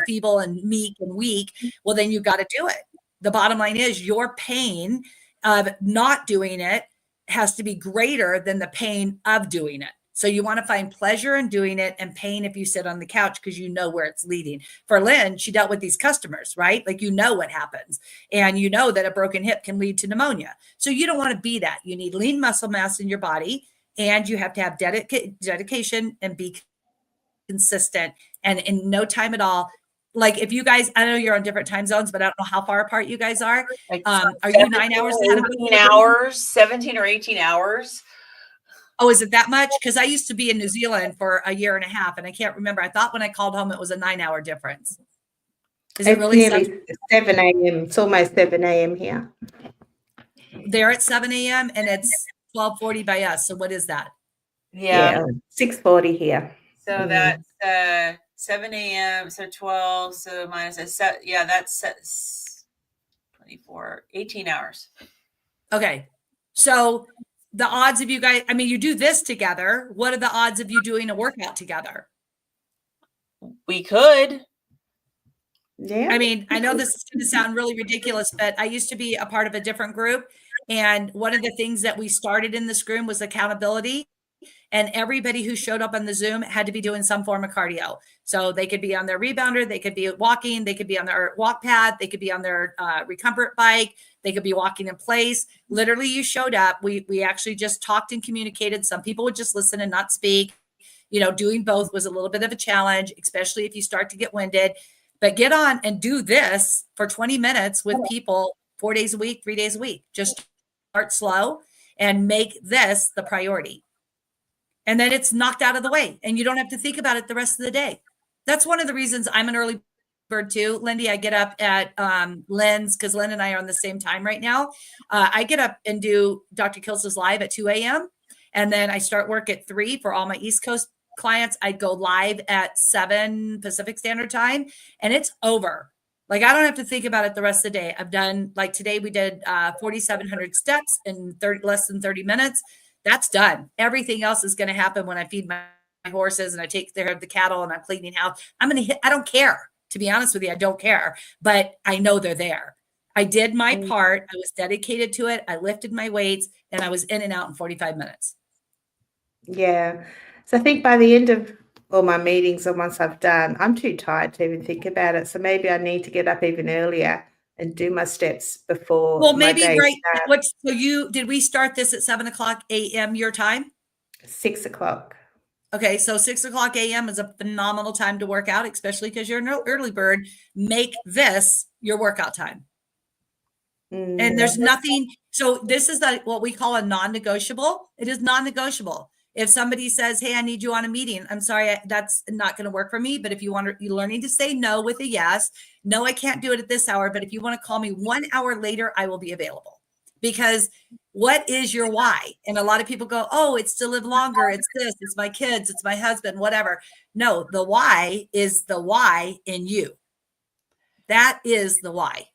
feeble and meek and weak. Well, then you got to do it. The bottom line is your pain of not doing it has to be greater than the pain of doing it. So you want to find pleasure in doing it and pain if you sit on the couch because you know where it's leading. For Lynn, she dealt with these customers, right? Like, what happens. And you know that a broken hip can lead to pneumonia. So you don't want to be that. You need lean muscle mass in your body, and you have to have dedication and be consistent. And in no time at all, like if you guys, I know you're on different time zones, but I don't know how far apart you guys are. Are you 9 hours? 17 hours, 17 or 18 hours. Oh, is it that much? Because I used to be in New Zealand for a year and a half, and I can't remember. I thought when I called home, it was a 9-hour difference. Is it really nearly 7 a.m.? It's almost 7 a.m. here. They're at 7 a.m. and it's 12:40 by us. So what is that? Yeah, 6:40 here. So that's 7 a.m. So 12. So minus a set. Yeah, that's 24, 18 hours. Okay. So the odds of you guys, I mean, you do this together. What are the odds of you doing a workout together? We could. Yeah. I mean, I know this is going to sound really ridiculous, but I used to be a part of a different group. And one of the things that we started in this group was accountability. And everybody who showed up on the Zoom had to be doing some form of cardio. So they could be on their rebounder, they could be walking, they could be on their walk pad, they could be on their recumbent bike, they could be walking in place. Literally, you showed up. We actually just talked and communicated. Some people would just listen and not speak. Doing both was a little bit of a challenge, especially if you start to get winded. But get on and do this for 20 minutes with people 4 days a week, 3 days a week. Just start slow and make this the priority. And then it's knocked out of the way and you don't have to think about it the rest of the day. That's one of the reasons I'm an early bird too. Lindy, I get up at Lynn's because Lynn and I are on the same time right now. I get up and do Dr. Kills' live at 2 a.m. And then I start work at 3 for all my East Coast clients. I go live at 7 Pacific Standard Time and it's over. Like, I don't have to think about it the rest of the day. I've done, like today we did 4,700 steps in less than 30 minutes. That's done. Everything else is going to happen when I feed my horses and I take care of the cattle and I'm cleaning house. I don't care. To be honest with you, I don't care, but I know they're there. I did my part. I was dedicated to it. I lifted my weights and I was in and out in 45 minutes. Yeah. So I think by the end of all my meetings and once I've done, I'm too tired to even think about it. So maybe I need to get up even earlier and do my steps before. Well, maybe did we start this at 7:00 a.m. your time? 6 o'clock. Okay, so 6:00 a.m. is a phenomenal time to work out, especially because you're an early bird. Make this your workout time. And there's nothing. So this is what we call a non-negotiable. It is non-negotiable. If somebody says, hey, I need you on a meeting, I'm sorry, that's not going to work for me. But if you're learning to say no with a yes, no, I can't do it at this hour. But if you want to call me 1 hour later, I will be available. Because what is your why? And a lot of people go, oh, it's to live longer. It's this, it's my kids, it's my husband, whatever. No, the why is the why in you. That is the why.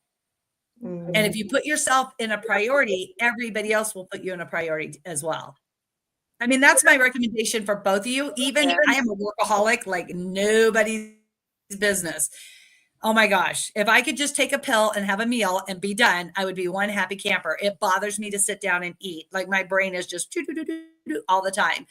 And if you put yourself in a priority, everybody else will put you in a priority as well. I mean, that's my recommendation for both of you. Even I am a workaholic like nobody's business. Oh my gosh. If I could just take a pill and have a meal and be done, I would be one happy camper. It bothers me to sit down and eat. Like my brain is just all the time.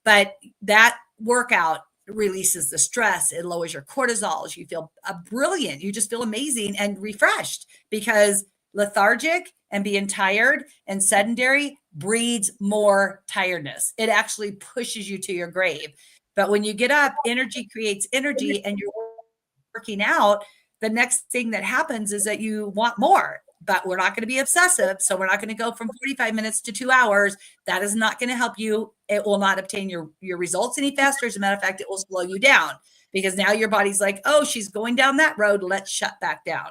But that workout releases the stress. It lowers your cortisol. You feel brilliant. You just feel amazing and refreshed because lethargic and being tired and sedentary breeds more tiredness. It actually pushes you to your grave. But when you get up, energy creates energy and you're working out, the next thing that happens is that you want more, but we're not going to be obsessive. So we're not going to go from 45 minutes to 2 hours. That is not going to help you. It will not obtain your results any faster. As a matter of fact, it will slow you down because now your body's like, oh, she's going down that road. Let's shut back down.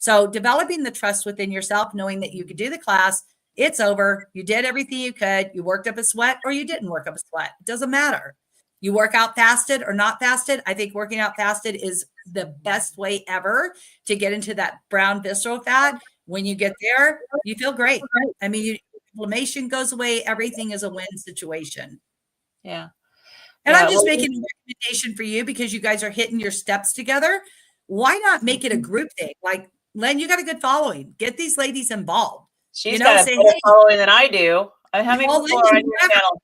So developing the trust within yourself, knowing that you could do the class, it's over. You did everything you could. You worked up a sweat or you didn't work up a sweat. It doesn't matter. You work out fasted or not fasted. I think working out fasted is the best way ever to get into that brown visceral fat. When you get there, you feel great. I mean, inflammation goes away. Everything is a win situation. Yeah. And I'm Yeah. just Well, making a recommendation for you because you guys are hitting your steps together. Why not make it a group thing? Like, Lynn, you got a good following. Get these ladies involved. she's got a Say, better hey, following than I do. How many well, people are on Lindy, your channel?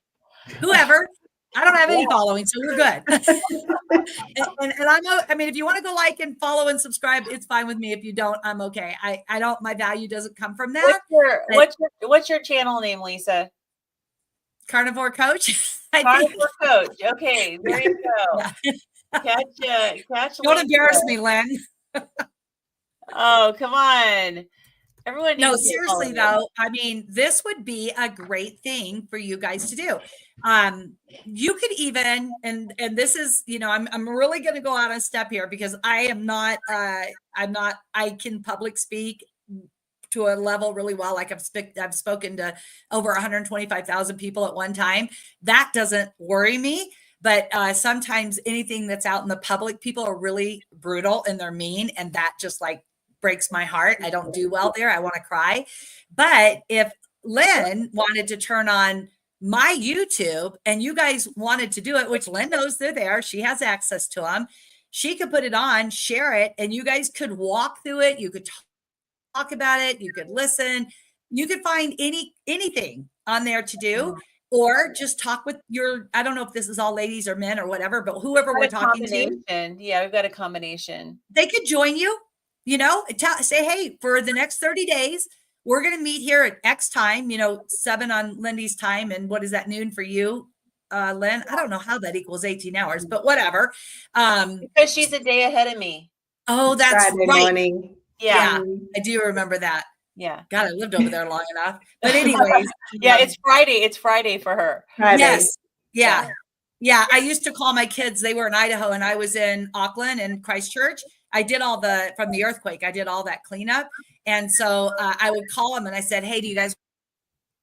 whoever. I don't have any Yeah. following, so we're good. and I mean, if you want to go like and follow and subscribe, it's fine with me. If you don't, I'm okay. I don't, my value doesn't come from that. What's your channel name, Lisa? Carnivore Coach. Carnivore Coach. Okay, there you go. Yeah. Catch Don't Lisa. embarrass me, Lynn. Oh, come on. Everyone No, needs to follow seriously you. though, I mean, this would be a great thing for you guys to do. You could even, and this is, I'm really going to go out on a step here because I can public speak to a level really well. Like I've spoken to over 125,000 people at one time. That doesn't worry me. But sometimes anything that's out in the public, people are really brutal and they're mean. And that just like breaks my heart. I don't do well there. I want to cry. But if Lynn wanted to turn on my YouTube and you guys wanted to do it, which Lynn knows they're there, she has access to them. She could put it on, share it, and you guys could walk through it. You could talk about it. You could listen. You could find anything on there to do, or just talk with I don't know if this is all ladies or men or whatever, but whoever we're talking to. Yeah, we've got a combination. They could join you, say, hey, for the next 30 days, we're going to meet here at X time, 7 on Lindy's time. And what is that, noon for you, Lynn? I don't know how that equals 18 hours, but whatever. Because she's a day ahead of me. Oh, that's Friday right. morning. Yeah, I do remember that. Yeah. God, I lived over there long enough. But anyways. Yeah, it's Friday. It's Friday for her. Friday. Yes. Yeah. Yeah. I used to call my kids, they were in Idaho and I was in Auckland and Christchurch. I did from the earthquake, I did all that cleanup. And so I would call them and I said, hey, do you guys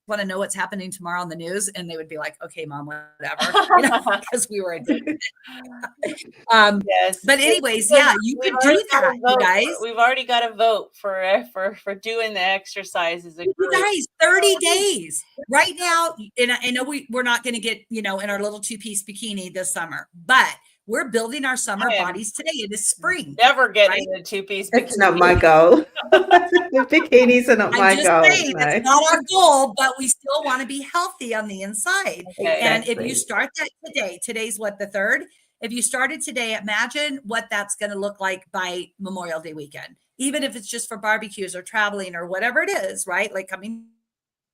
want to know what's happening tomorrow on the news? And they would be like, okay, Mom, whatever, because we were addicted. Yes. But anyways, yeah, you could do that, you guys. We've already got a vote for doing the exercises. You guys, 30 days right now. And I know we're not going to get, in our little 2-piece bikini this summer, but we're building our summer bodies today. It is spring. Never getting a 2-piece bikini. It's not my goal. The bikinis are not my goal. Saying, no. It's not our goal, but we still want to be healthy on the inside. Okay. And if you start that today's what, the 3rd? If you started today, imagine what that's going to look like by Memorial Day weekend, even if it's just for barbecues or traveling or whatever it is, right? Like coming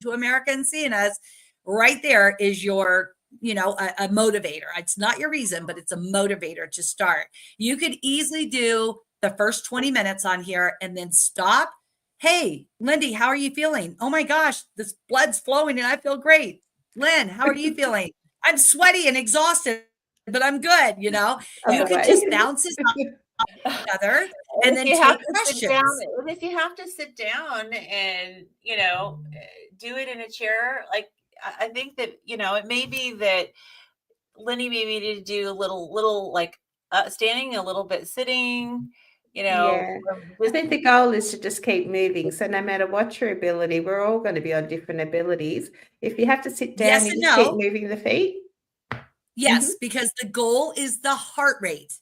to America and seeing us, right there is your a motivator. It's not your reason, but it's a motivator to start. You could easily do the first 20 minutes on here and then stop. Hey, Lindy, how are you feeling? Oh my gosh, this blood's flowing and I feel great. Lynn, how are you feeling? I'm sweaty and exhausted, but I'm good. You could just bounce this off each other and then take questions. If you have to sit down and, do it in a chair, like, I think that, it may be that Lindy may need to do a little like standing, a little bit sitting, Yeah. I think the goal is to just keep moving. So no matter what your ability, we're all going to be on different abilities. If you have to sit down, you just keep moving the feet. Yes, because the goal is the heart rate.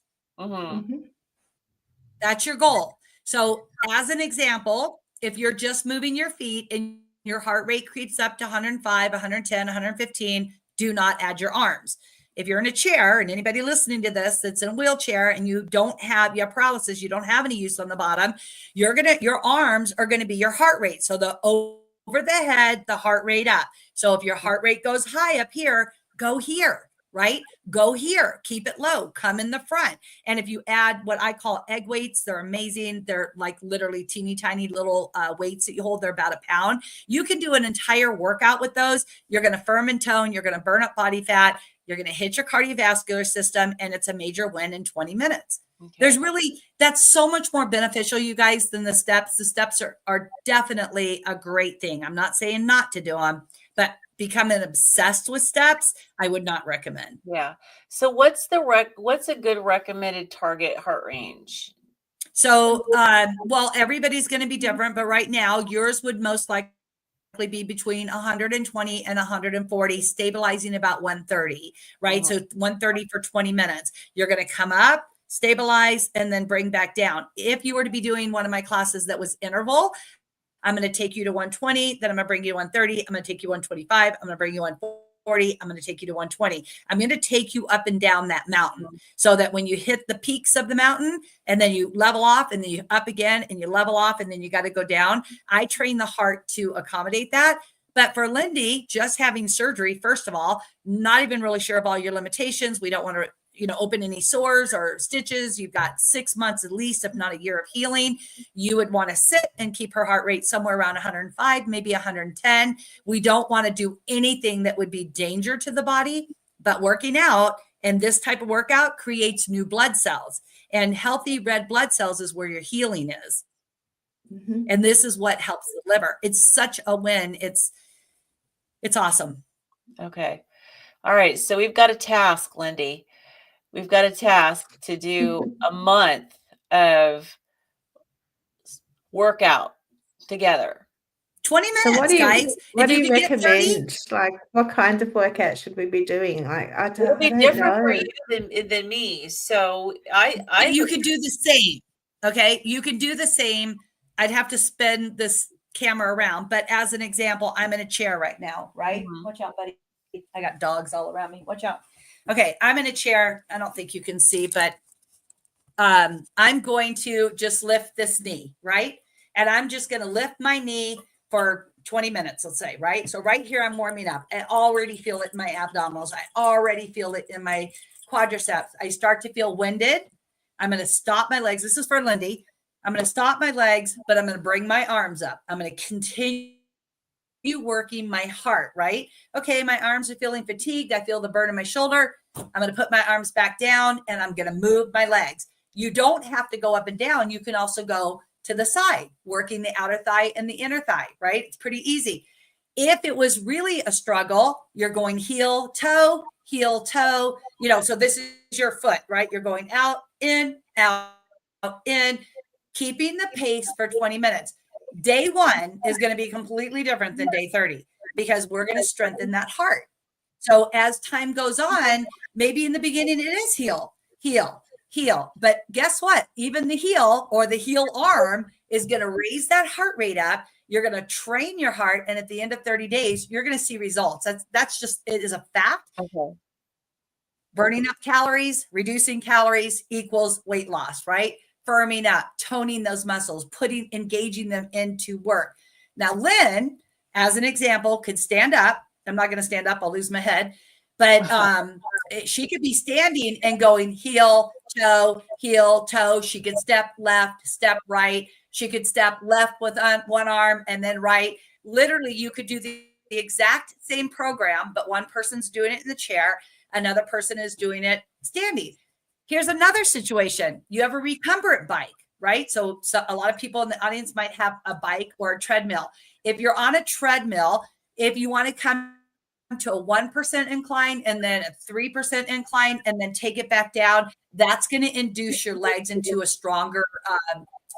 That's your goal. So as an example, if you're just moving your feet and your heart rate creeps up to 105, 110, 115, do not add your arms. If you're in a chair, and anybody listening to this that's in a wheelchair and you have paralysis, you don't have any use on the bottom, your arms are going to be your heart rate. So the over the head, the heart rate up. So if your heart rate goes high up here, go here. Right? Go here, keep it low, come in the front. And if you add what I call egg weights, they're amazing. They're like literally teeny tiny little weights that you hold. They're about a pound. You can do an entire workout with those. You're going to firm and tone. You're going to burn up body fat. You're going to hit your cardiovascular system. And it's a major win in 20 minutes. Okay. That's so much more beneficial, you guys, than the steps. The steps are definitely a great thing. I'm not saying not to do them, but becoming obsessed with steps, I would not recommend. Yeah. So what's a good recommended target heart range? So, well, everybody's going to be different, but right now yours would most likely be between 120 and 140, stabilizing about 130, right? So 130 for 20 minutes. You're going to come up, stabilize, and then bring back down. If you were to be doing one of my classes that was interval, I'm going to take you to 120, then I'm going to bring you to 130. I'm going to take you 125. I'm going to bring you 140. I'm going to take you to 120. I'm going to take you up and down that mountain so that when you hit the peaks of the mountain and then you level off and then you up again and you level off and then you got to go down, I train the heart to accommodate that. But for Lindy, just having surgery, first of all, not even really sure of all your limitations. We don't want to open any sores or stitches. You've got 6 months at least, if not a year of healing. You would want to sit and keep her heart rate somewhere around 105, maybe 110. We don't want to do anything that would be danger to the body, but working out and this type of workout creates new blood cells, and healthy red blood cells is where your healing is. Mm-hmm. And this is what helps the liver. It's such a win. It's awesome. Okay. All right. So we've got a task, Lindy. We've got a task to do a month of workout together. 20 minutes, so what do you, guys. What do you recommend? Like, what kind of workout should we be doing? I don't know. For you than me. So you could do the same. Okay. You can do the same. I'd have to spin this camera around, but as an example, I'm in a chair right now, right? Mm-hmm. Watch out, buddy. I got dogs all around me. Watch out. Okay, I'm in a chair. I don't think you can see, but I'm going to just lift this knee, right? And I'm just going to lift my knee for 20 minutes, let's say, right? So right here, I'm warming up. I already feel it in my abdominals. I already feel it in my quadriceps. I start to feel winded. I'm going to stop my legs. This is for Lindy. I'm going to stop my legs, but I'm going to bring my arms up. I'm going to continue working my heart, right? Okay, my arms are feeling fatigued. I feel the burn in my shoulder. I'm going to put my arms back down and I'm going to move my legs. You don't have to go up and down. You can also go to the side, working the outer thigh and the inner thigh, right? It's pretty easy. If it was really a struggle, you're going heel, toe, so this is your foot, right? You're going out, in, keeping the pace for 20 minutes. Day 1 is going to be completely different than day 30 because we're going to strengthen that heart. So as time goes on, maybe in the beginning it is heel. But guess what? Even the heel or the heel arm is going to raise that heart rate up. You're going to train your heart. And at the end of 30 days, you're going to see results. That's just, it is a fact. Okay. Burning up calories, reducing calories equals weight loss, right? Firming up, toning those muscles, engaging them into work. Now, Lynn, as an example, could stand up. I'm not going to stand up. I'll lose my head. But she could be standing and going heel, toe. She could step left, step right. She could step left with one arm and then right. Literally, you could do the exact same program, but one person's doing it in the chair. Another person is doing it standing. Here's another situation. You have a recumbent bike, right? So a lot of people in the audience might have a bike or a treadmill. If you're on a treadmill, if you want to come to a 1% incline and then a 3% incline and then take it back down, that's going to induce your legs into a stronger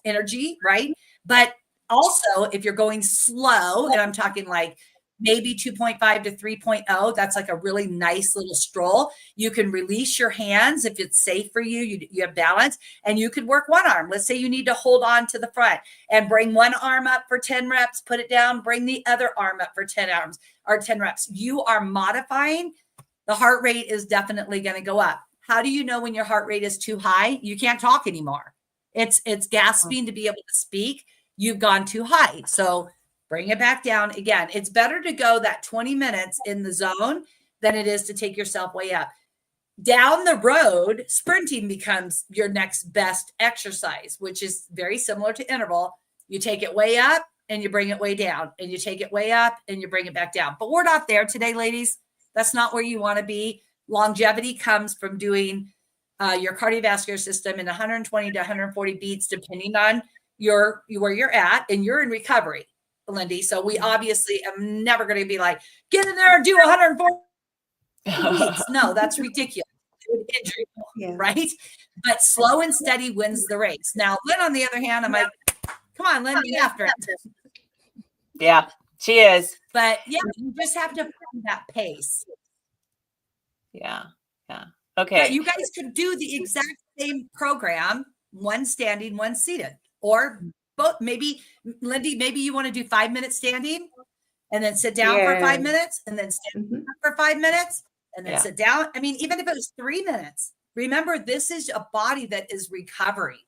energy, right? But also, if you're going slow, and I'm talking like maybe 2.5 to 3.0, that's like a really nice little stroll. You can release your hands if it's safe for you. You have balance, and you could work one arm. Let's say you need to hold on to the front and bring one arm up for 10 reps, put it down, bring the other arm up for 10 arms or 10 reps. You are modifying. The heart rate is definitely going to go up. How do you know when your heart rate is too high? You can't talk anymore. It's gasping to be able to speak. You've gone too high. So bring it back down. Again, it's better to go that 20 minutes in the zone than it is to take yourself way up. Down the road, sprinting becomes your next best exercise, which is very similar to interval. You take it way up and you bring it way down, and you take it way up and you bring it back down. But we're not there today, ladies. That's not where you want to be. Longevity comes from doing your cardiovascular system in 120 to 140 beats, depending on where you're at, and you're in recovery, Lindy. So we obviously am never going to be like, get in there and do 140 beats. No, that's ridiculous. Injury, right? But slow and steady wins the race. Now, Lynn, on the other hand, I'm like, come on, Lynn, be after it. Yeah. She is. But yeah, you just have to find that pace. Yeah. Yeah. Yeah, Okay. you guys could do the exact same program, one standing, one seated, or both. Maybe, Lindy, maybe you want to do 5 minutes standing and then sit down for 5 minutes and then stand Mhm. for 5 minutes and then Yeah. sit down. I mean, even if it was 3 minutes, remember, this is a body that is recovering.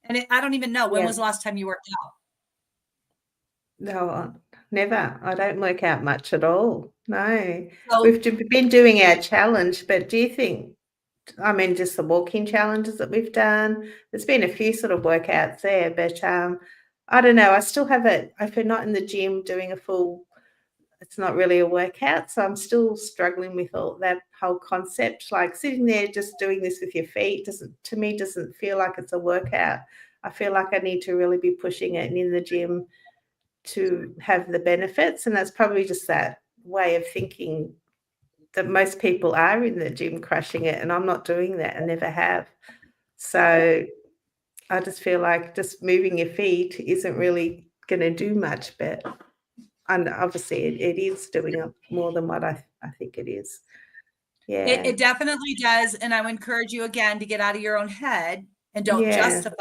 And I don't even know, when Yeah. was the last time you worked out? No, never. I don't work out much at all. No. So We've been doing our challenge, but do you think, I mean, just the walking challenges that we've done, there's been a few sort of workouts there, but I don't know. I still have it. If we're not in the gym doing a full, it's not really a workout. So I'm still struggling with all that whole concept. Like sitting there just doing this with your feet doesn't feel like it's a workout. I feel like I need to really be pushing it and in the gym to have the benefits. And that's probably just that way of thinking that most people are in the gym crushing it, and I'm not doing that and never have. So I just feel like just moving your feet isn't really going to do much, but and obviously it is doing more than what I think it is. Yeah. it definitely does. And I would encourage you again to get out of your own head and don't justify,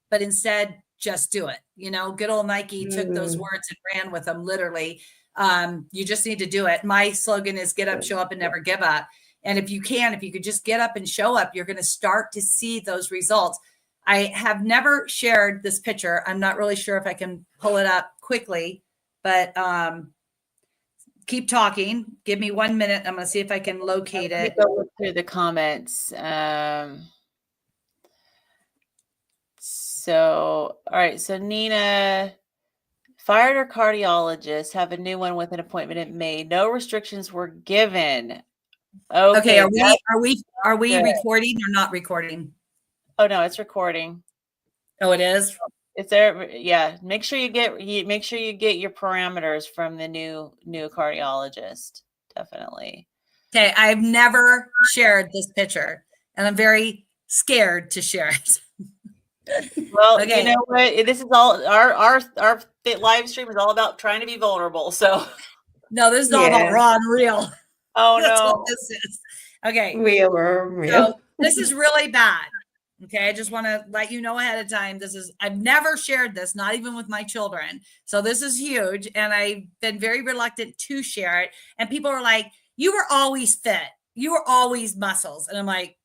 but instead just do it. You know, good old Nike took those words and ran with them literally. You just need to do it. My slogan is get up, show up, and never give up. And if you could just get up and show up, you're going to start to see those results. I have never shared this picture. I'm not really sure if I can pull it up quickly, but keep talking. Give me 1 minute. I'm going to see if I can locate it. Go look through the comments. So, all right. So Nina, fired her cardiologist, have a new one with an appointment in May. No restrictions were given. Okay. Are we good. recording or not recording? Oh no, it's recording. Oh, it is. It's there. Yeah. Make sure you get your parameters from the new cardiologist. Definitely. Okay. I've never shared this picture and I'm very scared to share it. Well, Okay. you know what? This is all our live stream is all about trying to be vulnerable. So no, this is all about raw and real. Oh That's no. what this is. Okay. Real. So this is really bad. Okay. I just want to let you know ahead of time. I've never shared this, not even with my children. So this is huge. And I've been very reluctant to share it. And people are like, you were always fit. You were always muscles. And I'm like,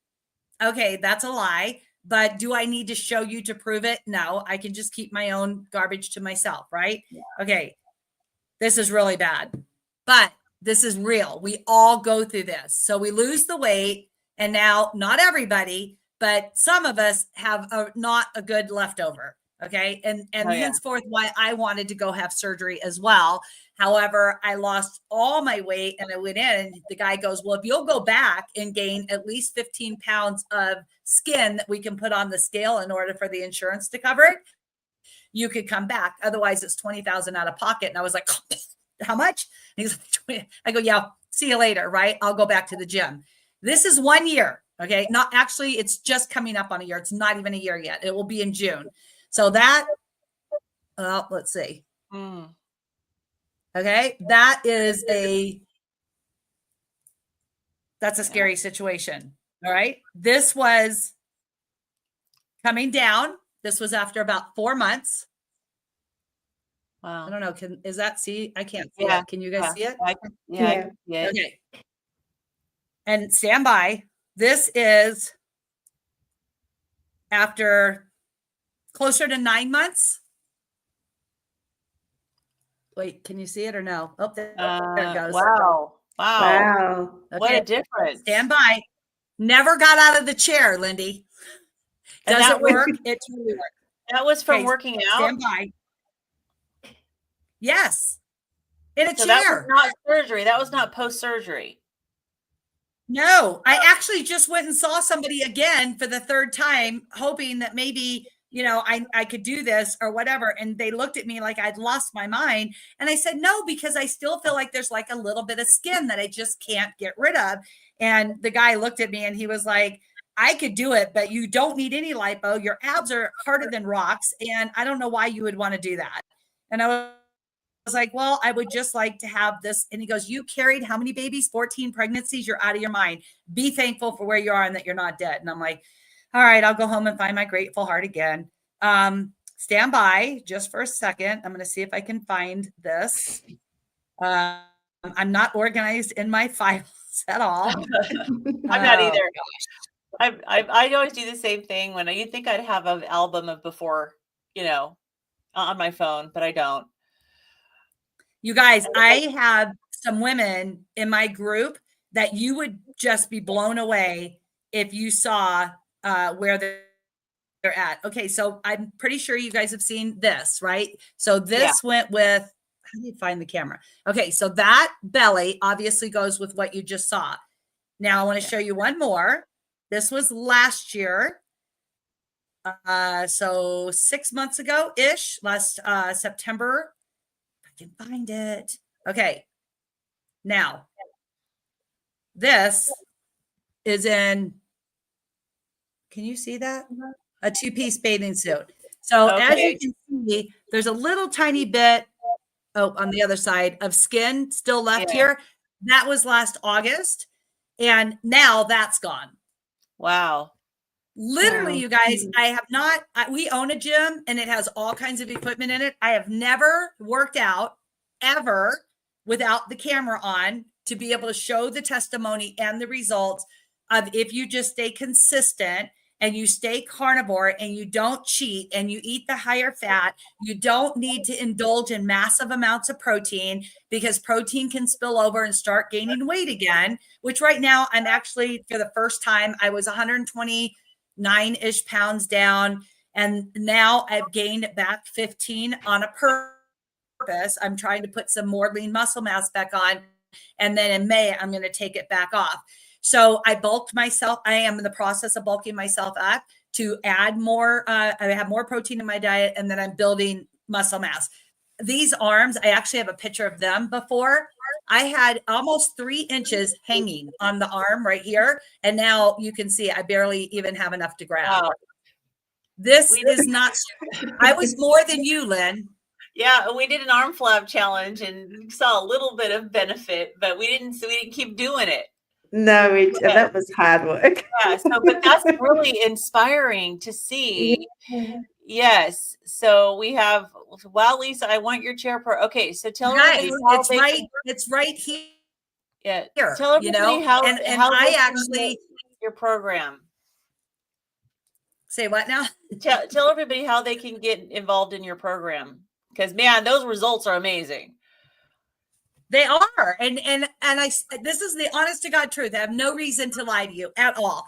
okay, that's a lie. But do I need to show you to prove it? No, I can just keep my own garbage to myself, right? Yeah. Okay. This is really bad, but this is real. We all go through this. So we lose the weight, and now not everybody, but some of us have not a good leftover. Okay. And henceforth why I wanted to go have surgery as well. However, I lost all my weight and I went in and the guy goes, well, if you'll go back and gain at least 15 pounds of skin that we can put on the scale in order for the insurance to cover it, you could come back. Otherwise it's 20,000 out of pocket. And I was like, how much? And he's like, I go, yeah, see you later. Right. I'll go back to the gym. This is 1 year. Okay. Not actually, it's just coming up on a year. It's not even a year yet. It will be in June. So that, let's see. Okay. That's a scary situation. All right. This was coming down. This was after about 4 months. Wow. I don't know. Is that see? I can't see it. Can you guys see it? I can see it. Okay. And stand by. This is after closer to 9 months. Wait, can you see it or no? Oh, there it goes. Wow. Okay. What a difference. Stand by. Never got out of the chair, Lindy. Does it work? It totally works. That was from working out? Stand by. Yes. In a chair. That was not surgery. That was not post-surgery. No, I actually just went and saw somebody again for the third time, hoping that maybe, I could do this or whatever. And they looked at me like I'd lost my mind. And I said, no, because I still feel like there's like a little bit of skin that I just can't get rid of. And the guy looked at me and he was like, I could do it, but you don't need any lipo. Your abs are harder than rocks. And I don't know why you would want to do that. And I was like, well, I would just like to have this. And he goes, you carried how many babies? 14 pregnancies. You're out of your mind. Be thankful for where you are and that you're not dead. And I'm like, all right, I'll go home and find my grateful heart again. Stand by just for a second. I'm going to see if I can find this. I'm not organized in my files at all. I'm not either. I always do the same thing when you think I'd have an album of before, on my phone, but I don't. You guys, I have some women in my group that you would just be blown away if you saw where they're at. Okay, so I'm pretty sure you guys have seen this, right? So this went with, how do you find the camera? Okay, so that belly obviously goes with what you just saw. Now I want to show you one more. This was last year. So 6 months ago-ish, last September. If I can find it. Okay. Now, this is in, can you see that? A two-piece bathing suit. So as you can see, there's a little tiny bit, on the other side of skin still left here. That was last August. And now that's gone. Wow. Literally, you guys, I have not, we own a gym and it has all kinds of equipment in it. I have never worked out ever without the camera on to be able to show the testimony and the results of if you just stay consistent and you stay carnivore and you don't cheat and you eat the higher fat, you don't need to indulge in massive amounts of protein because protein can spill over and start gaining weight again, which right now I'm actually, for the first time, I was 129-ish pounds down. And now I've gained back 15 on a purpose. I'm trying to put some more lean muscle mass back on. And then in May, I'm going to take it back off. So I bulked myself. I am in the process of bulking myself up to add more. I have more protein in my diet, and then I'm building muscle mass. These arms, I actually have a picture of them before. I had almost 3 inches hanging on the arm right here. And now you can see I barely even have enough to grab. Wow. This is not, I was more than you, Lynn. Yeah, we did an arm flab challenge and saw a little bit of benefit, but we didn't keep doing it. No, that was hard work. Yeah, but that's really inspiring to see. Yeah. Yes. So we have, wow, Lisa, I want your chair. Okay, so tell everybody how it's right here. Yeah. Tell everybody how I actually your program. Say what now? Tell everybody how they can get involved in your program. Because man, those results are amazing. They are. And this is the honest to God truth. I have no reason to lie to you at all.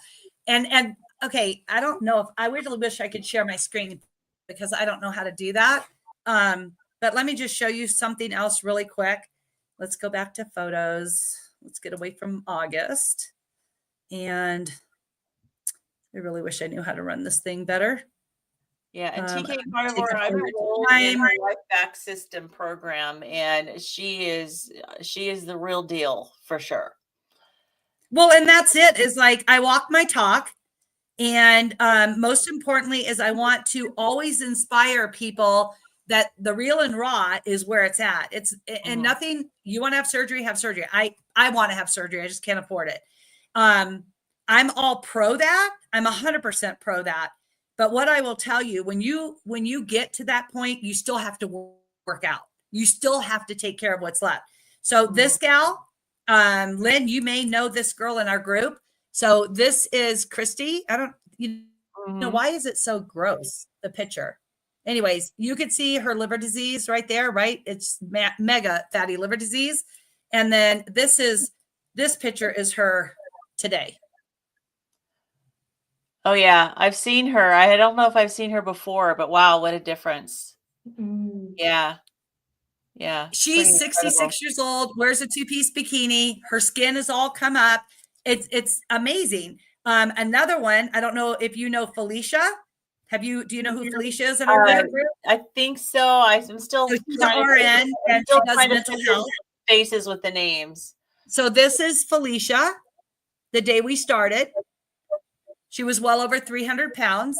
And okay, I don't know if I really wish I could share my screen because I don't know how to do that. But let me just show you something else really quick. Let's go back to photos. Let's get away from August. And I really wish I knew how to run this thing better. Yeah, and TK Carnivore, I'm enrolled in the Life Back System program, and she is the real deal for sure. Well, and that's it. Is like I walk my talk, and most importantly, is I want to always inspire people that the real and raw is where it's at. It's and nothing. You want to have surgery? Have surgery. I want to have surgery. I just can't afford it. I'm all pro that. I'm 100% pro that. But what I will tell you, when you get to that point, you still have to work out. You still have to take care of what's left. So this gal, Lynn, you may know this girl in our group. So this is Christy. I don't, you know, why is it so gross, the picture? Anyways, you could see her liver disease right there, right? It's mega fatty liver disease. And then this picture is her today. Oh yeah, I've seen her. I don't know if I've seen her before, but wow, what a difference. Yeah. Yeah. She's 66 years old, wears a 2-piece bikini. Her skin is all come up. It's amazing. Another one, I don't know if you know Felicia. Do you know who Felicia is in our group? I think so. I'm still she's an RN and she does mental health. Faces with the names. So this is Felicia, the day we started. She was well over 300 pounds.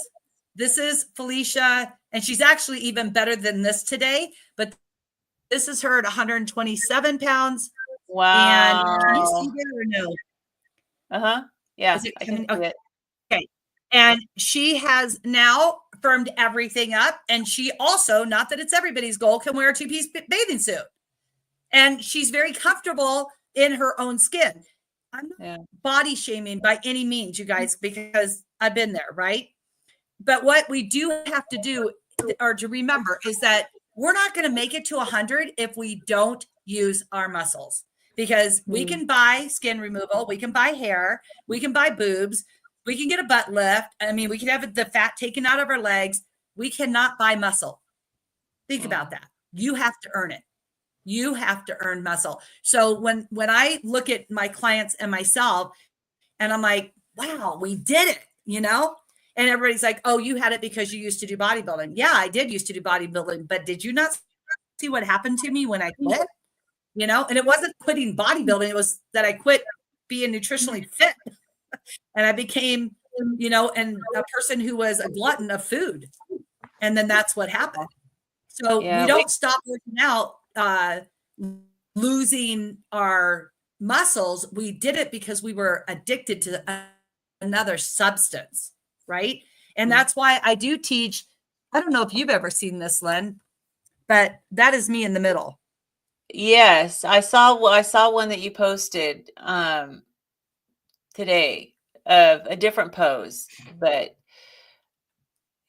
This is Felicia, and she's actually even better than this today. But This is her at 127 pounds. Wow. And can you see it or no? Uh-huh. Yeah, Is it I can coming? see it. Okay. And she has now firmed everything up. And she also, not that it's everybody's goal, can wear a two-piece bathing suit. And she's very comfortable in her own skin. I'm not body shaming by any means, you guys, because I've been there, right? But what we do have to do or to remember is that we're not going to make it to 100 if we don't use our muscles, because we can buy skin removal, we can buy hair, we can buy boobs, we can get a butt lift. I mean, we can have the fat taken out of our legs. We cannot buy muscle. Think about that. You have to earn it. You have to earn muscle. So when I look at my clients and myself, and I'm like, wow, we did it, you know? And everybody's like, oh, you had it because you used to do bodybuilding. Yeah, I did used to do bodybuilding, but did you not see what happened to me when I quit? You know, and it wasn't quitting bodybuilding. It was that I quit being nutritionally fit. And I became, you know, and a person who was a glutton of food. And then that's what happened. So we don't stop working out, losing our muscles. We did it because we were addicted to another substance, right? And that's why I do teach. I don't know if you've ever seen this, Lynn, but that is me in the middle. Yes, I saw one that you posted today of a different pose, but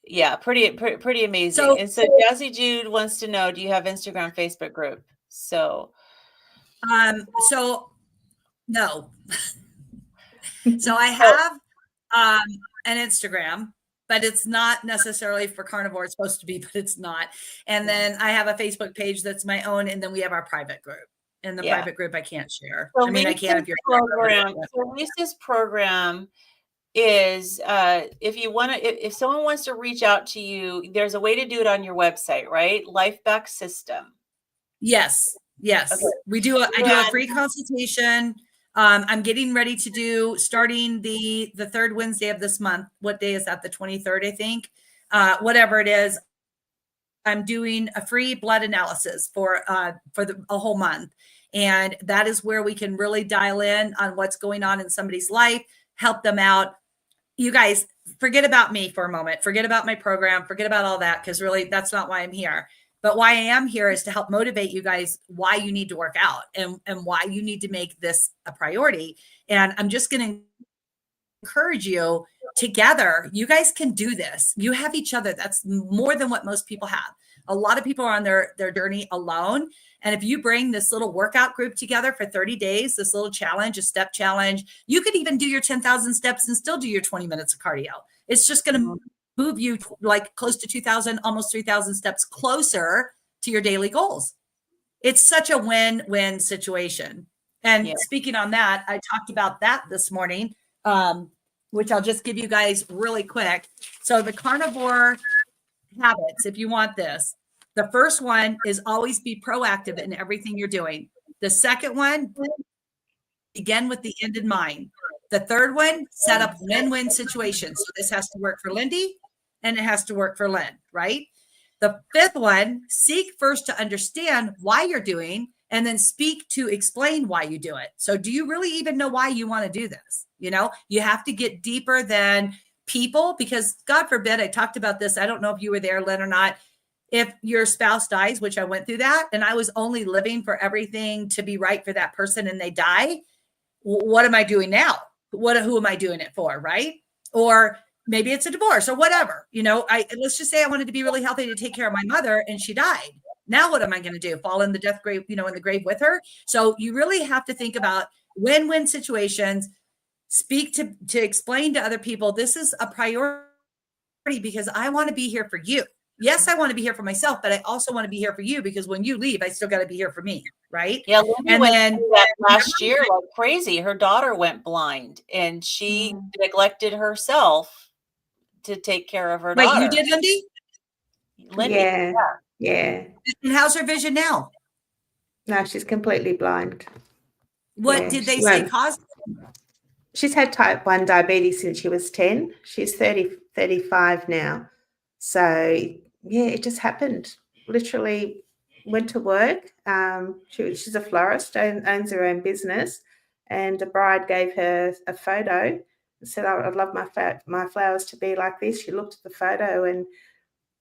yeah, pretty amazing. So, and so Jazzy Jude wants to know, do you have Instagram, Facebook group? So no. So I have an Instagram, but it's not necessarily for carnivore. It's supposed to be, but it's not. And then I have a Facebook page that's my own, and then we have our private group. And the private group I can't share. So I mean, I can if you're program. So Lisa's program is if someone wants to reach out to you, there's a way to do it on your website, right? Life Back System. Yes. Okay. I do a free consultation. I'm getting ready to do, starting the third Wednesday of this month. What day is that? The 23rd, I think. Whatever it is, I'm doing a free blood analysis for a whole month. And that is where we can really dial in on what's going on in somebody's life, help them out. You guys, forget about me for a moment. Forget about my program. Forget about all that, because really that's not why I'm here. But why I am here is to help motivate you guys why you need to work out and why you need to make this a priority. And I'm just going to encourage you together. You guys can do this. You have each other. That's more than what most people have. A lot of people are on their journey alone. And if you bring this little workout group together for 30 days, this little challenge, a step challenge, you could even do your 10,000 steps and still do your 20 minutes of cardio. It's just going to move you like close to 2,000, almost 3,000 steps closer to your daily goals. It's such a win-win situation. And speaking on that, I talked about that this morning, which I'll just give you guys really quick. So the carnivore habits, if you want this, the first one is always be proactive in everything you're doing. The second one, begin with the end in mind. The third one, set up win-win situations. So this has to work for Lindy and it has to work for Lynn, right? The fifth one, seek first to understand why you're doing, and then speak to explain why you do it. So do you really even know why you want to do this? You know, you have to get deeper than people, because God forbid, I talked about this. I don't know if you were there, Lynn, or not. If your spouse dies, which I went through that, and I was only living for everything to be right for that person and they die, what am I doing now? Who am I doing it for, right? Or maybe it's a divorce or whatever. You know, let's just say I wanted to be really healthy to take care of my mother and she died. Now what am I going to do? Fall in the death grave, you know, in the grave with her? So you really have to think about win-win situations. Speak to explain to other people, this is a priority because I want to be here for you. Yes, I want to be here for myself, but I also want to be here for you, because when you leave, I still got to be here for me, right? Yeah, Lindy went through that last year like crazy. Her daughter went blind and she neglected herself to take care of her daughter. Wait, you did, Lindy? Lindy? Yeah. And how's her vision now? No, she's completely blind. What did they say caused it? She's had type 1 diabetes since she was 10. She's 35 now. So, yeah, it just happened. Literally went to work. She's a florist, owns her own business, and the bride gave her a photo and said, "I'd love my flowers to be like this." She looked at the photo and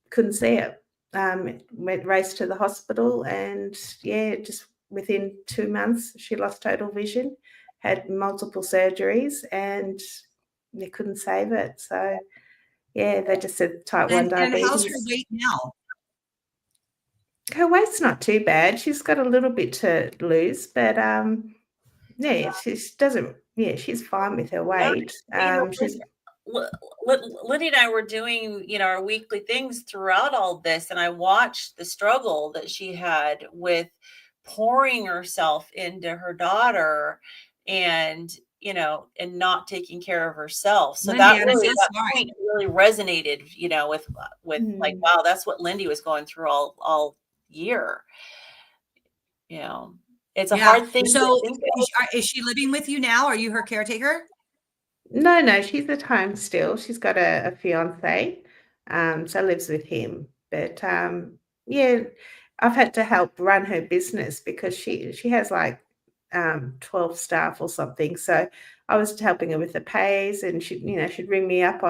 couldn't see it. Raced to the hospital, and just within 2 months, she lost total vision, had multiple surgeries, and they couldn't save it. So, they just said type 1 And how's her diabetes. weight now? Her weight's not too bad. She's got a little bit to lose, but she doesn't. Yeah, she's fine with her weight. She's Lindy and I were doing, our weekly things throughout all this, and I watched the struggle that she had with pouring herself into her daughter, and and not taking care of herself. So Lindy, that I'm so that sorry. point really resonated, with like, wow, that's what Lindy was going through all year. It's a hard thing So to think of. is she living with you now? Are you her caretaker? No, she's at home still. She's got a fiance, so lives with him. But I've had to help run her business because she has like 12 staff or something. So I was helping her with the pays, and she'd ring me up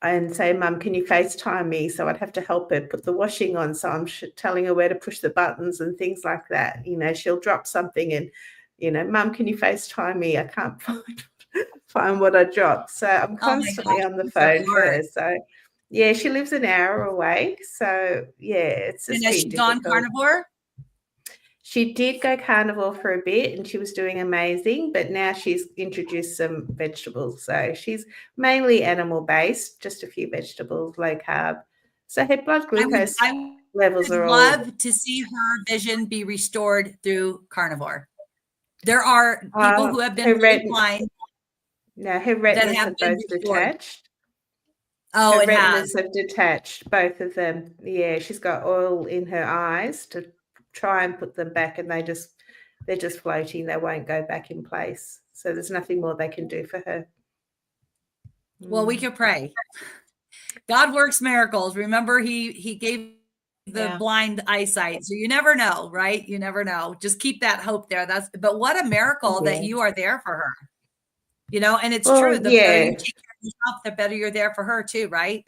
and say, "Mum, can you FaceTime me?" So I'd have to help her put the washing on. So I'm telling her where to push the buttons and things like that. She'll drop something and, "Mum, can you FaceTime me? I can't find what I dropped." So I'm constantly on the phone for her. So she lives an hour away. So it's just has she gone carnivore? She did go carnivore for a bit, and she was doing amazing, but now she's introduced some vegetables. So she's mainly animal-based, just a few vegetables, low carb. So her blood glucose levels are all... I would love to see her vision be restored through carnivore. There are people who have been blind. No, her retinas have both detached. Oh, her retinas have detached, both of them. Yeah, she's got oil in her eyes to try and put them back, and they're just floating. They won't go back in place. So there's nothing more they can do for her. Well, we can pray. God works miracles. Remember, he gave the blind eyesight. So you never know, right? You never know. Just keep that hope there. But what a miracle that you are there for her. And it's true. The better you take care of yourself, the better you're there for her too, right?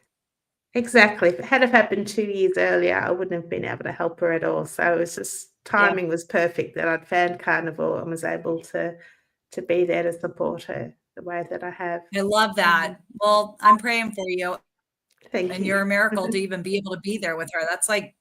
Exactly. If it had happened 2 years earlier, I wouldn't have been able to help her at all. So it was just timing was perfect that I'd found carnivore and was able to be there to support her the way that I have. I love that. Well, I'm praying for you. Thank you. And you're a miracle to even be able to be there with her. That's like,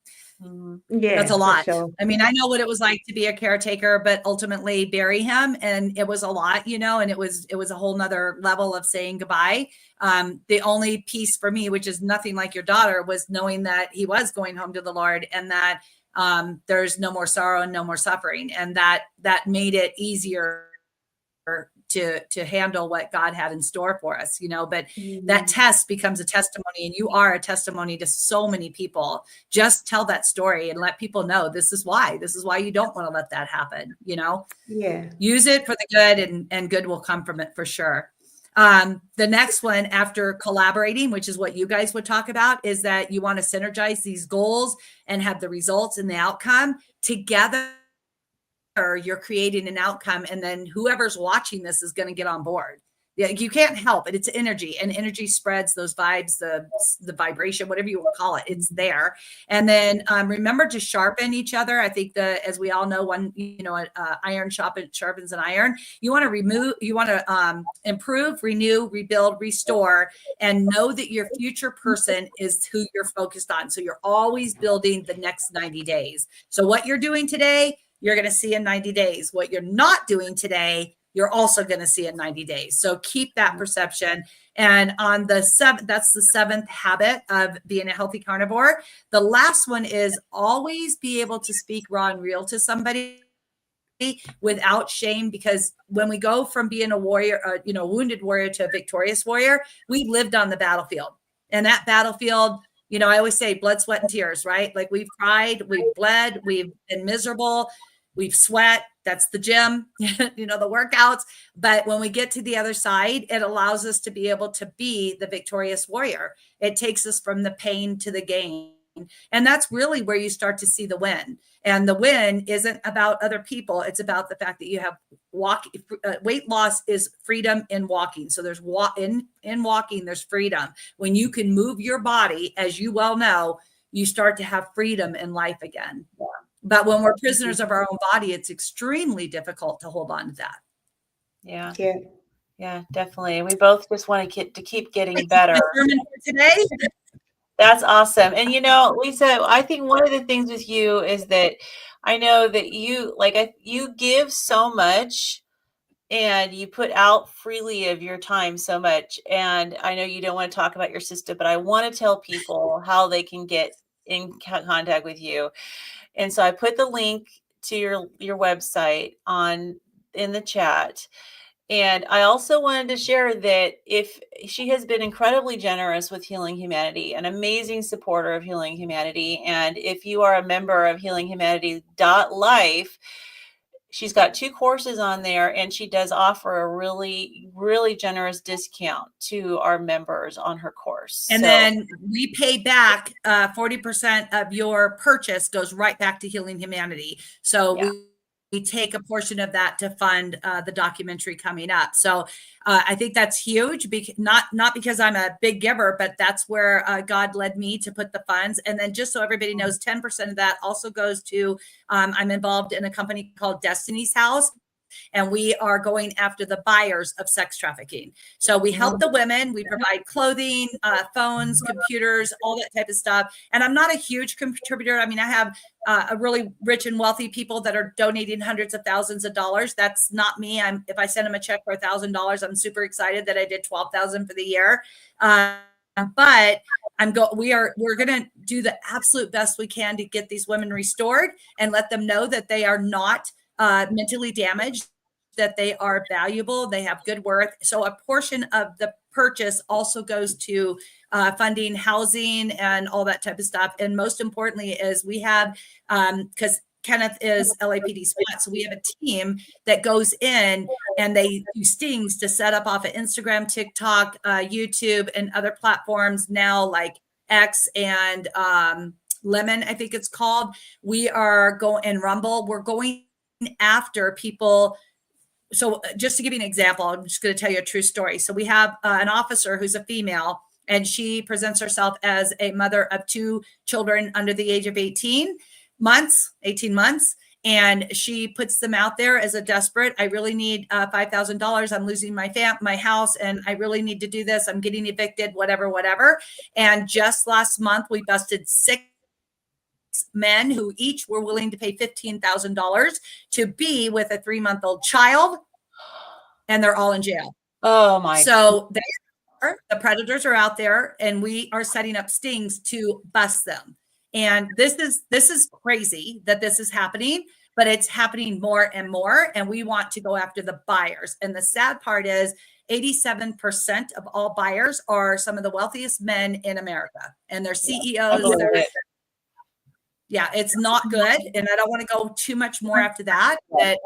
that's a lot. Sure. I mean, I know what it was like to be a caretaker, but ultimately bury him. And it was a lot, and it was a whole nother level of saying goodbye. The only piece for me, which is nothing like your daughter, was knowing that he was going home to the Lord, and that there's no more sorrow and no more suffering. And that made it easier to handle what God had in store for us, but that test becomes a testimony, and you are a testimony to so many people. Just tell that story and let people know this is why you don't want to let that happen, use it for the good, and good will come from it for sure. The next one after collaborating, which is what you guys would talk about, is that you want to synergize these goals and have the results and the outcome together. You're creating an outcome, and then whoever's watching this is going to get on board. You can't help it. It's energy, and energy spreads those vibes, the vibration, whatever you want to call it. It's there. And then remember to sharpen each other. I think as we all know, iron sharpens an iron. You want to improve, renew, rebuild, restore, and know that your future person is who you're focused on. So you're always building the next 90 days. So what you're doing today, you're going to see in 90 days. What you're not doing today, you're also going to see in 90 days. So keep that perception. And on the that's the 7th habit of being a healthy carnivore. The last one is always be able to speak raw and real to somebody without shame, because when we go from being a warrior, a wounded warrior to a victorious warrior, we lived on the battlefield. And that battlefield, I always say blood, sweat, and tears, right? Like we've cried, we've bled, we've been miserable, we've sweat. That's the gym, the workouts. But when we get to the other side, it allows us to be able to be the victorious warrior. It takes us from the pain to the gain. And that's really where you start to see the win. And the win isn't about other people. It's about the fact that you have weight loss is freedom in walking. So there's in walking, there's freedom. When you can move your body, as you well know, you start to have freedom in life again. Yeah. But when we're prisoners of our own body, it's extremely difficult to hold on to that. Yeah. Yeah. Yeah, definitely. And we both just want to keep getting better. Sermon for today. That's awesome. And Lisa, I think one of the things with you is that I know that you give so much and you put out freely of your time so much. And I know you don't want to talk about your sister, but I want to tell people how they can get in contact with you. And so I put the link to your website in the chat. And I also wanted to share that if she has been incredibly generous with Healing Humanity, an amazing supporter of Healing Humanity. And if you are a member of healinghumanity.life, she's got 2 courses on there, and she does offer a really, really generous discount to our members on her course. And then we pay back 40% of your purchase goes right back to Healing Humanity. So we take a portion of that to fund the documentary coming up. So I think that's huge, not because I'm a big giver, but that's where God led me to put the funds. And then just so everybody knows, 10% of that also goes to, I'm involved in a company called Destiny's House. And we are going after the buyers of sex trafficking. So we help the women. We provide clothing, phones, computers, all that type of stuff. And I'm not a huge contributor. I mean, I have a really rich and wealthy people that are donating hundreds of thousands of dollars. That's not me. If I send them a check for $1,000, I'm super excited that I did 12,000 for the year. But we're going to do the absolute best we can to get these women restored and let them know that they are not mentally damaged, that they are valuable, they have good worth. So a portion of the purchase also goes to funding housing and all that type of stuff. And most importantly is we have, because Kenneth is LAPD SWAT, so we have a team that goes in and they do stings to set up off of Instagram, TikTok, YouTube, and other platforms now like X and Lemon, I think it's called. We are going, and Rumble, we're going after people. So just to give you an example, I'm just going to tell you a true story. So we have an officer who's a female, and she presents herself as a mother of 2 children under the age of 18 months. And she puts them out there as a desperate, I really need $5,000. I'm losing my house, and I really need to do this. I'm getting evicted, whatever. And just last month, we busted 6 men who each were willing to pay $15,000 to be with a 3-month-old child, and they're all in jail. Oh my! So the predators are out there, and we are setting up stings to bust them. And this is crazy that this is happening, but it's happening more and more. And we want to go after the buyers. And the sad part is 87% of all buyers are some of the wealthiest men in America, and they're CEOs. Yeah, it's not good. And I don't want to go too much more after that. But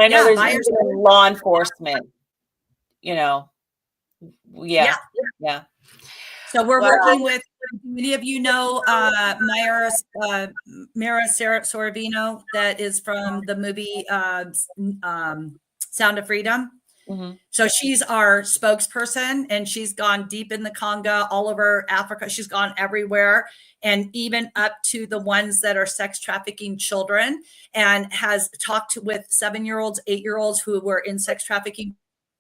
I know there's buyers, law enforcement, Yeah. So we're working with, many of you know, Mara Sorvino, that is from the movie Sound of Freedom. Mm-hmm. So she's our spokesperson, and she's gone deep in the Congo, all over Africa. She's gone everywhere, and even up to the ones that are sex trafficking children, and has talked with 7-year-olds, 8-year-olds who were in sex trafficking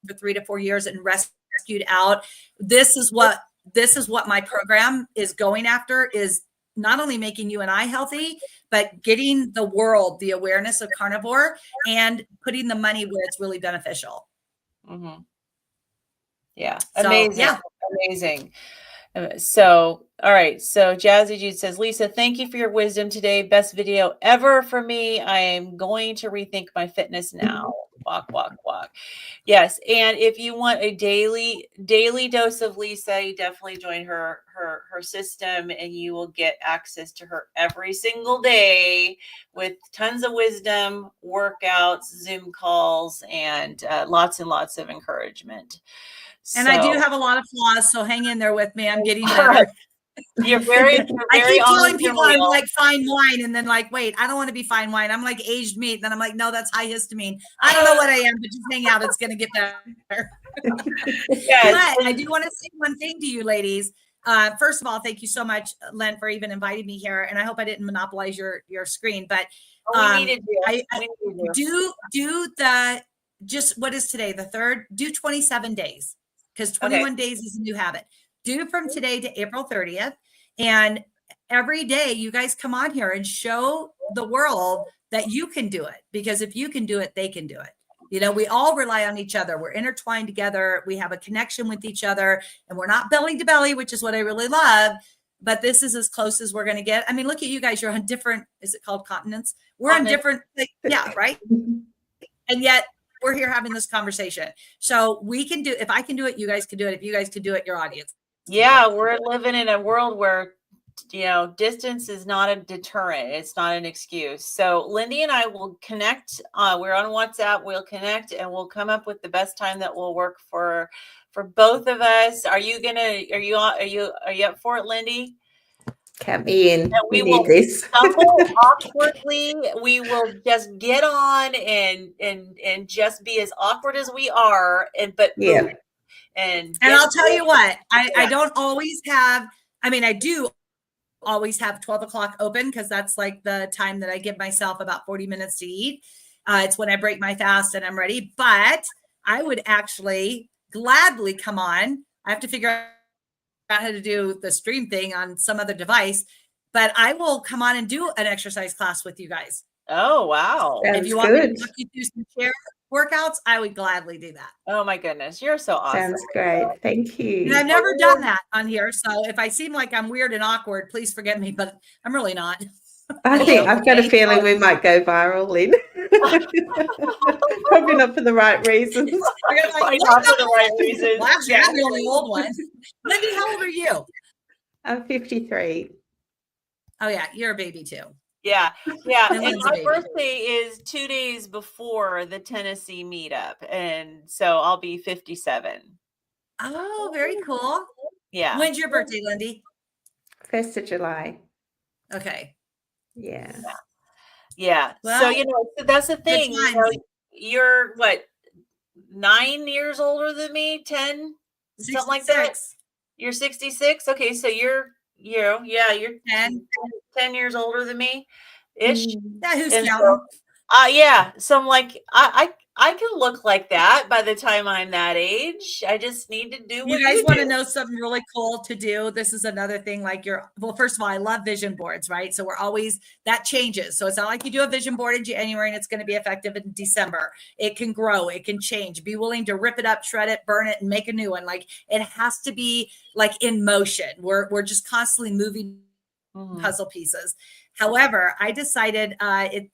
for 3 to 4 years and rescued out. This is what my program is going after, is not only making you and I healthy, but getting the world the awareness of carnivore and putting the money where it's really beneficial. Mm-hmm. Yeah. Amazing. Amazing. So, all right. So Jazzy Jude says, Lisa, thank you for your wisdom today. Best video ever for me. I am going to rethink my fitness now. Walk. Yes. And if you want a daily dose of Lisa, you definitely join her system, and you will get access to her every single day with tons of wisdom, workouts, Zoom calls, and lots of encouragement. And I do have a lot of flaws, so hang in there with me. I'm getting better. You're very I keep telling honest and people I'm real. like fine wine, and then like, wait, I don't want to be fine wine. I'm like aged meat. And then I'm like, no, that's high histamine. I don't know what I am, but just hang out. It's going to get better. Yes. But I do want to say one thing to you ladies. First of all, thank you so much, Lynn, for even inviting me here. And I hope I didn't monopolize your screen, but We needed you. I We needed you. do the, just what is today, the 3rd, do 27 days, because 21 days is a new habit. Do from today to April 30th. And every day you guys come on here and show the world that you can do it, because if you can do it, they can do it. You know, we all rely on each other. We're intertwined together. We have a connection with each other, and we're not belly to belly, which is what I really love. But this is as close as we're going to get. I mean, look at you guys. You're on different, is it called continents? We're on different, yeah, right? And yet we're here having this conversation. So we can do, if I can do it, you guys can do it. If you guys can do it, your audience. Yeah, we're living in a world where, you know, distance is not a deterrent. It's not an excuse. So Lindy and I will connect. We're on WhatsApp. We'll connect and we'll come up with the best time that will work for both of us. Are you up for it, Lindy? Count me in. And we need this. Stumble awkwardly. We will just get on and just be as awkward as we are, but yeah. And I'll tell you what, I don't always have, I mean, I do always have 12 o'clock open, because that's like the time that I give myself about 40 minutes to eat. It's when I break my fast and I'm ready. But I would actually gladly come on. I have to figure out how to do the stream thing on some other device, but I will come on and do an exercise class with you guys. Oh, wow. Sounds if you want me good. to walk you through some chair workouts, I would gladly do that. Oh my goodness, you're so awesome. Sounds great. Thank you. And I've never done that on here, so if I seem like I'm weird and awkward, please forgive me, but I'm really not. I think I've got a feeling we might go viral, Lynn. Probably not for the right reasons. Probably not for the right reasons. Well, actually, I'm the only old one. Lindy, how old are you? I'm 53. Oh yeah, you're a baby too. Yeah. And Lynn's my birthday is 2 days before the Tennessee meetup. And so I'll be 57. Oh, very cool. Yeah. When's your birthday, Lindy? 1st of July. Okay. Yeah. Well, so, you know, that's the thing. You know, you're what, 9 years older than me? 10? 66. Something like that? You're 66? Okay, so you're 10 years older than me ish. Yeah, who's And counting? So I'm like, I can look like that by the time I'm that age. I just need to do what you guys want to do. know something really cool to do. This is another thing, like well, first of all, I love vision boards, right? So we're always, that changes. So it's not like you do a vision board in January and it's going to be effective in December. It can grow, it can change. Be willing to rip it up, shred it, burn it, and make a new one. Like it has to be like in motion. We're just constantly moving puzzle pieces. However, I decided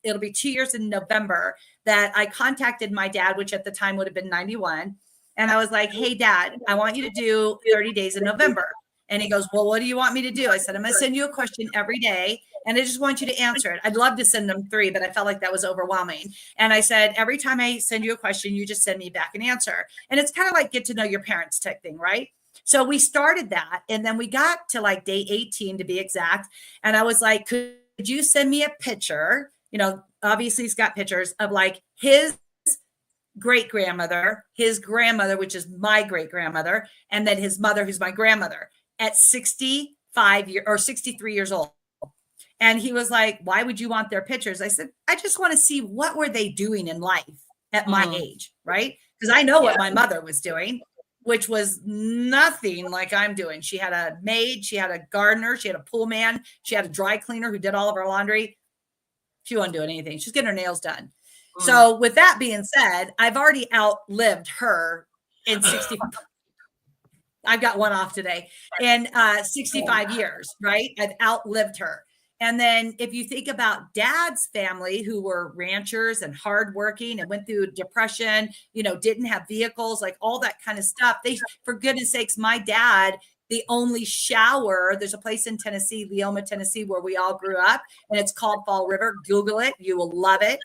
it'll be 2 years in November that I contacted my dad, which at the time would have been 91. And I was like, hey, Dad, I want you to do 30 days in November. And he goes, well, what do you want me to do? I said, I'm going to send you a question every day, and I just want you to answer it. I'd love to send them 3, but I felt like that was overwhelming. And I said, every time I send you a question, you just send me back an answer. And it's kind of like get to know your parents type thing, right? So we started that, and then we got to like day 18 to be exact. And I was like, could you send me a picture? You know, obviously he's got pictures of like his great-grandmother, his grandmother, which is my great-grandmother, and then his mother, who's my grandmother, at 65 years or 63 years old. And he was like, why would you want their pictures? I said, I just want to see what were they doing in life at my age, right? Because I know what my mother was doing, which was nothing like I'm doing. She had a maid, she had a gardener, she had a pool man, she had a dry cleaner who did all of her laundry. She wasn't doing anything. She's getting her nails done. So with that being said, I've already outlived her in 60. I've got one off today in 65 years, right? I've outlived her. And then if you think about Dad's family, who were ranchers and hardworking and went through depression, you know, didn't have vehicles, like all that kind of stuff. For goodness sakes, my dad, the only shower, there's a place in Tennessee, Leoma, Tennessee, where we all grew up, and it's called Fall River. Google it. You will love it.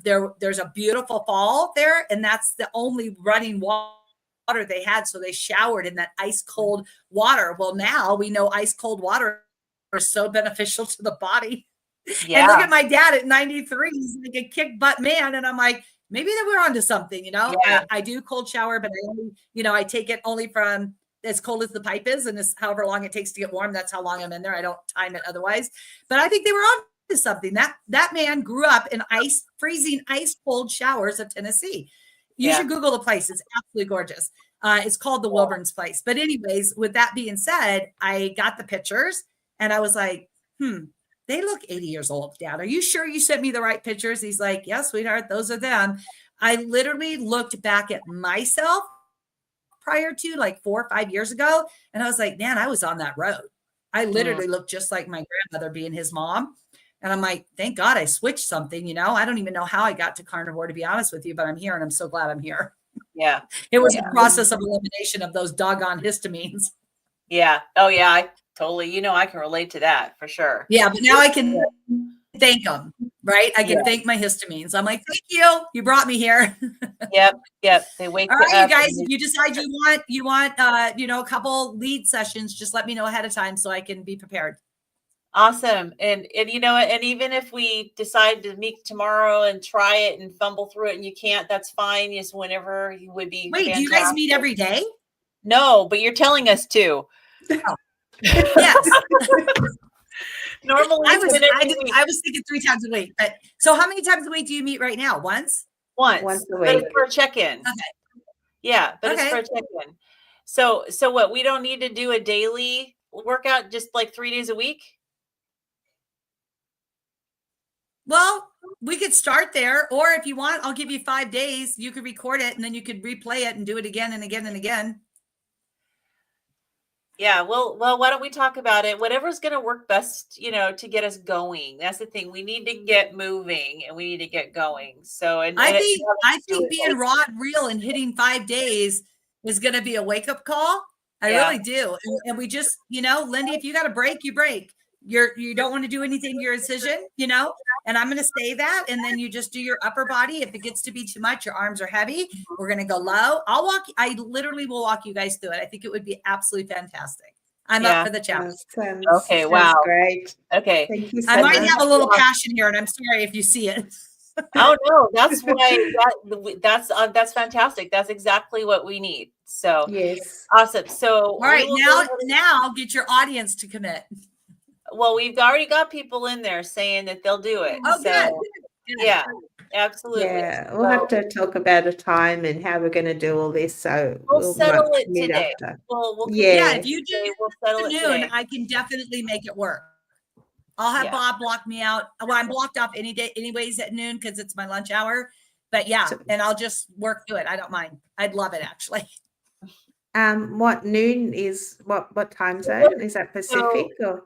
There's a beautiful fall there, and that's the only running water water they had. So they showered in that ice cold water. Well, now we know ice cold water is so beneficial to the body. And look at my dad at 93. He's like a kick butt man. And I'm like, maybe that we're onto something, you know. I do cold shower, but I only, you know, I take it only from as cold as the pipe is, and it's however long it takes to get warm. That's how long I'm in there. I don't time it otherwise. But I think they were on to something. That man grew up in freezing ice cold showers of Tennessee. You should Google the place. It's absolutely gorgeous. It's called the Wilburn's Place. But anyways, with that being said, I got the pictures and I was like, they look 80 years old, Dad. Are you sure you sent me the right pictures? He's like, yeah, sweetheart, those are them. I literally looked back at myself prior to like 4 or 5 years ago. And I was like, man, I was on that road. I literally looked just like my grandmother being his mom. And I'm like, thank God I switched something, you know, I don't even know how I got to carnivore, to be honest with you, but I'm here and I'm so glad I'm here. Yeah. It was a process of elimination of those doggone histamines. Yeah. Oh yeah. I totally, you know, I can relate to that for sure. Yeah. But now I can thank them, right? I can thank my histamines. I'm like, thank you. You brought me here. Yep. They wake All right, up. you guys, if you decide you want, you know, a couple lead sessions, just let me know ahead of time so I can be prepared. Awesome. And you know, and even if we decide to meet tomorrow and try it and fumble through it and you can't, that's fine. Just whenever you would be. Wait, do you guys meet every day? No, but you're telling us to. Oh. Yes. Normally I was thinking 3 times a week. But so how many times a week do you meet right now? Once a Once week. a But week. it's for a check-in. Okay. Yeah, but it's for a check-in. So what, we don't need to do a daily workout just like 3 days a week? Well, we could start there, or if you want, I'll give you 5 days. You could record it and then you could replay it and do it again and again and again. Yeah, well, why don't we talk about it? Whatever's going to work best, you know, to get us going. That's the thing. We need to get moving and we need to get going. So, I think being raw and real and hitting 5 days is going to be a wake up call. I really do. And we just, you know, Lindy, if you got to break, you break. You don't want to do anything to your incision, you know, and I'm going to say that. And then you just do your upper body. If it gets to be too much, your arms are heavy, we're going to go low. I literally will walk you guys through it. I think it would be absolutely fantastic. I'm up for the challenge. Okay. Wow. Great. Okay. Thank you so I might much. have a little passion here and I'm sorry if you see it. Oh no, that's why that's fantastic. That's exactly what we need. So yes. Awesome. So all right, now get your audience to commit. Well, we've already got people in there saying that they'll do it. Oh, so, good. Yeah, absolutely. Yeah, we'll have to talk about a time and how we're going to do all this. So we'll settle it today. After. If you do we'll settle it noon, today. I can definitely make it work. I'll have Bob block me out. Well, I'm blocked off any day, anyways, at noon because it's my lunch hour. But and I'll just work through it. I don't mind. I'd love it actually. What noon is? What time zone is that? Pacific or?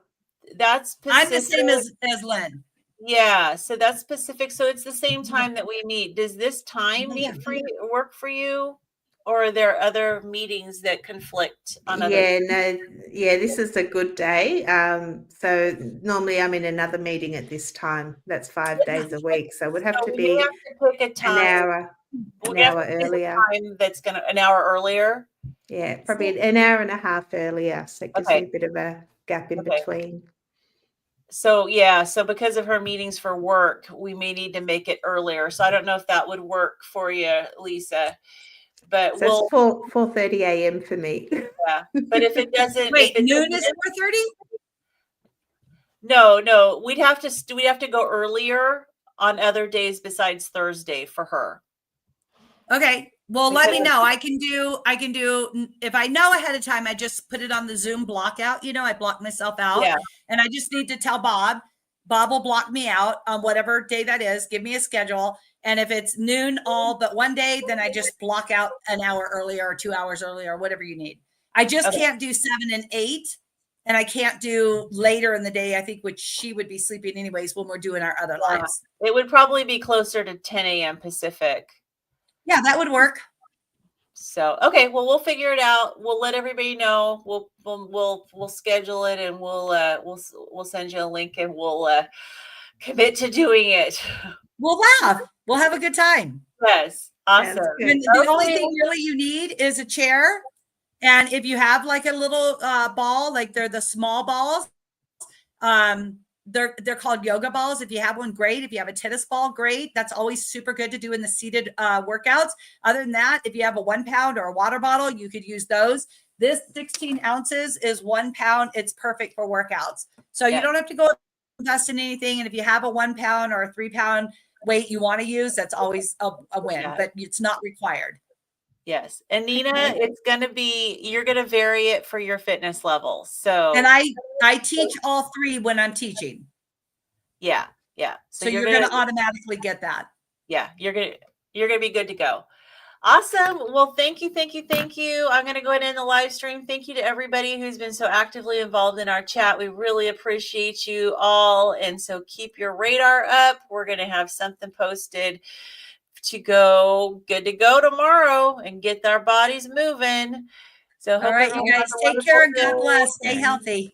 That's Pacific. I'm the same as Lynn. Yeah, so that's Pacific. So it's the same time that we meet. Does this time work for you, or are there other meetings that conflict on other? This is a good day. So normally I'm in another meeting at this time. That's 5 days a week. So it would have to be pick a time, an hour earlier. That's an hour earlier. Yeah, probably an hour and a half earlier. So it gives me a bit of a gap in between. So because of her meetings for work, we may need to make it earlier. So I don't know if that would work for you, Lisa. But so it's 4:30 a.m. for me. Yeah, but if it doesn't, wait, noon is 4:30? No, we'd have to go earlier on other days besides Thursday for her. Okay. Well, let me know. I can do, if I know ahead of time, I just put it on the Zoom block out. You know, I block myself out and I just need to tell Bob. Bob will block me out on whatever day that is. Give me a schedule. And if it's noon all but one day, then I just block out an hour earlier or 2 hours earlier or whatever you need. I just can't do 7 and 8. And I can't do later in the day, I think, which she would be sleeping anyways when we're doing our other lives. It would probably be closer to 10 a.m. Pacific. Yeah, that would work. So, okay, well, we'll figure it out. We'll let everybody know. We'll schedule it and we'll send you a link and we'll commit to doing it. We'll laugh. We'll have a good time. Yes. Awesome. Sounds good. And the only Okay. thing really you need is a chair. And if you have like a little ball, like they're the small balls, they're called yoga balls. If you have one, great. If you have a tennis ball, great. That's always super good to do in the seated workouts. Other than that, if you have a 1 pound or a water bottle, you could use those. This 16 ounces is 1 pound. It's perfect for workouts. So you don't have to go invest in anything. And if you have a 1 pound or a 3 pound weight you want to use, that's always a win, but it's not required. Yes. And Nina, it's going to be, you're going to vary it for your fitness level. So, and I teach all three when I'm teaching. Yeah. Yeah. So you're going to automatically get that. Yeah. You're going to be good to go. Awesome. Well, thank you. Thank you. Thank you. I'm going to go ahead and end the live stream. Thank you to everybody who's been so actively involved in our chat. We really appreciate you all. And so keep your radar up. We're going to have something posted to go good to go tomorrow and get our bodies moving. So all right, you guys take care and God bless. Stay healthy.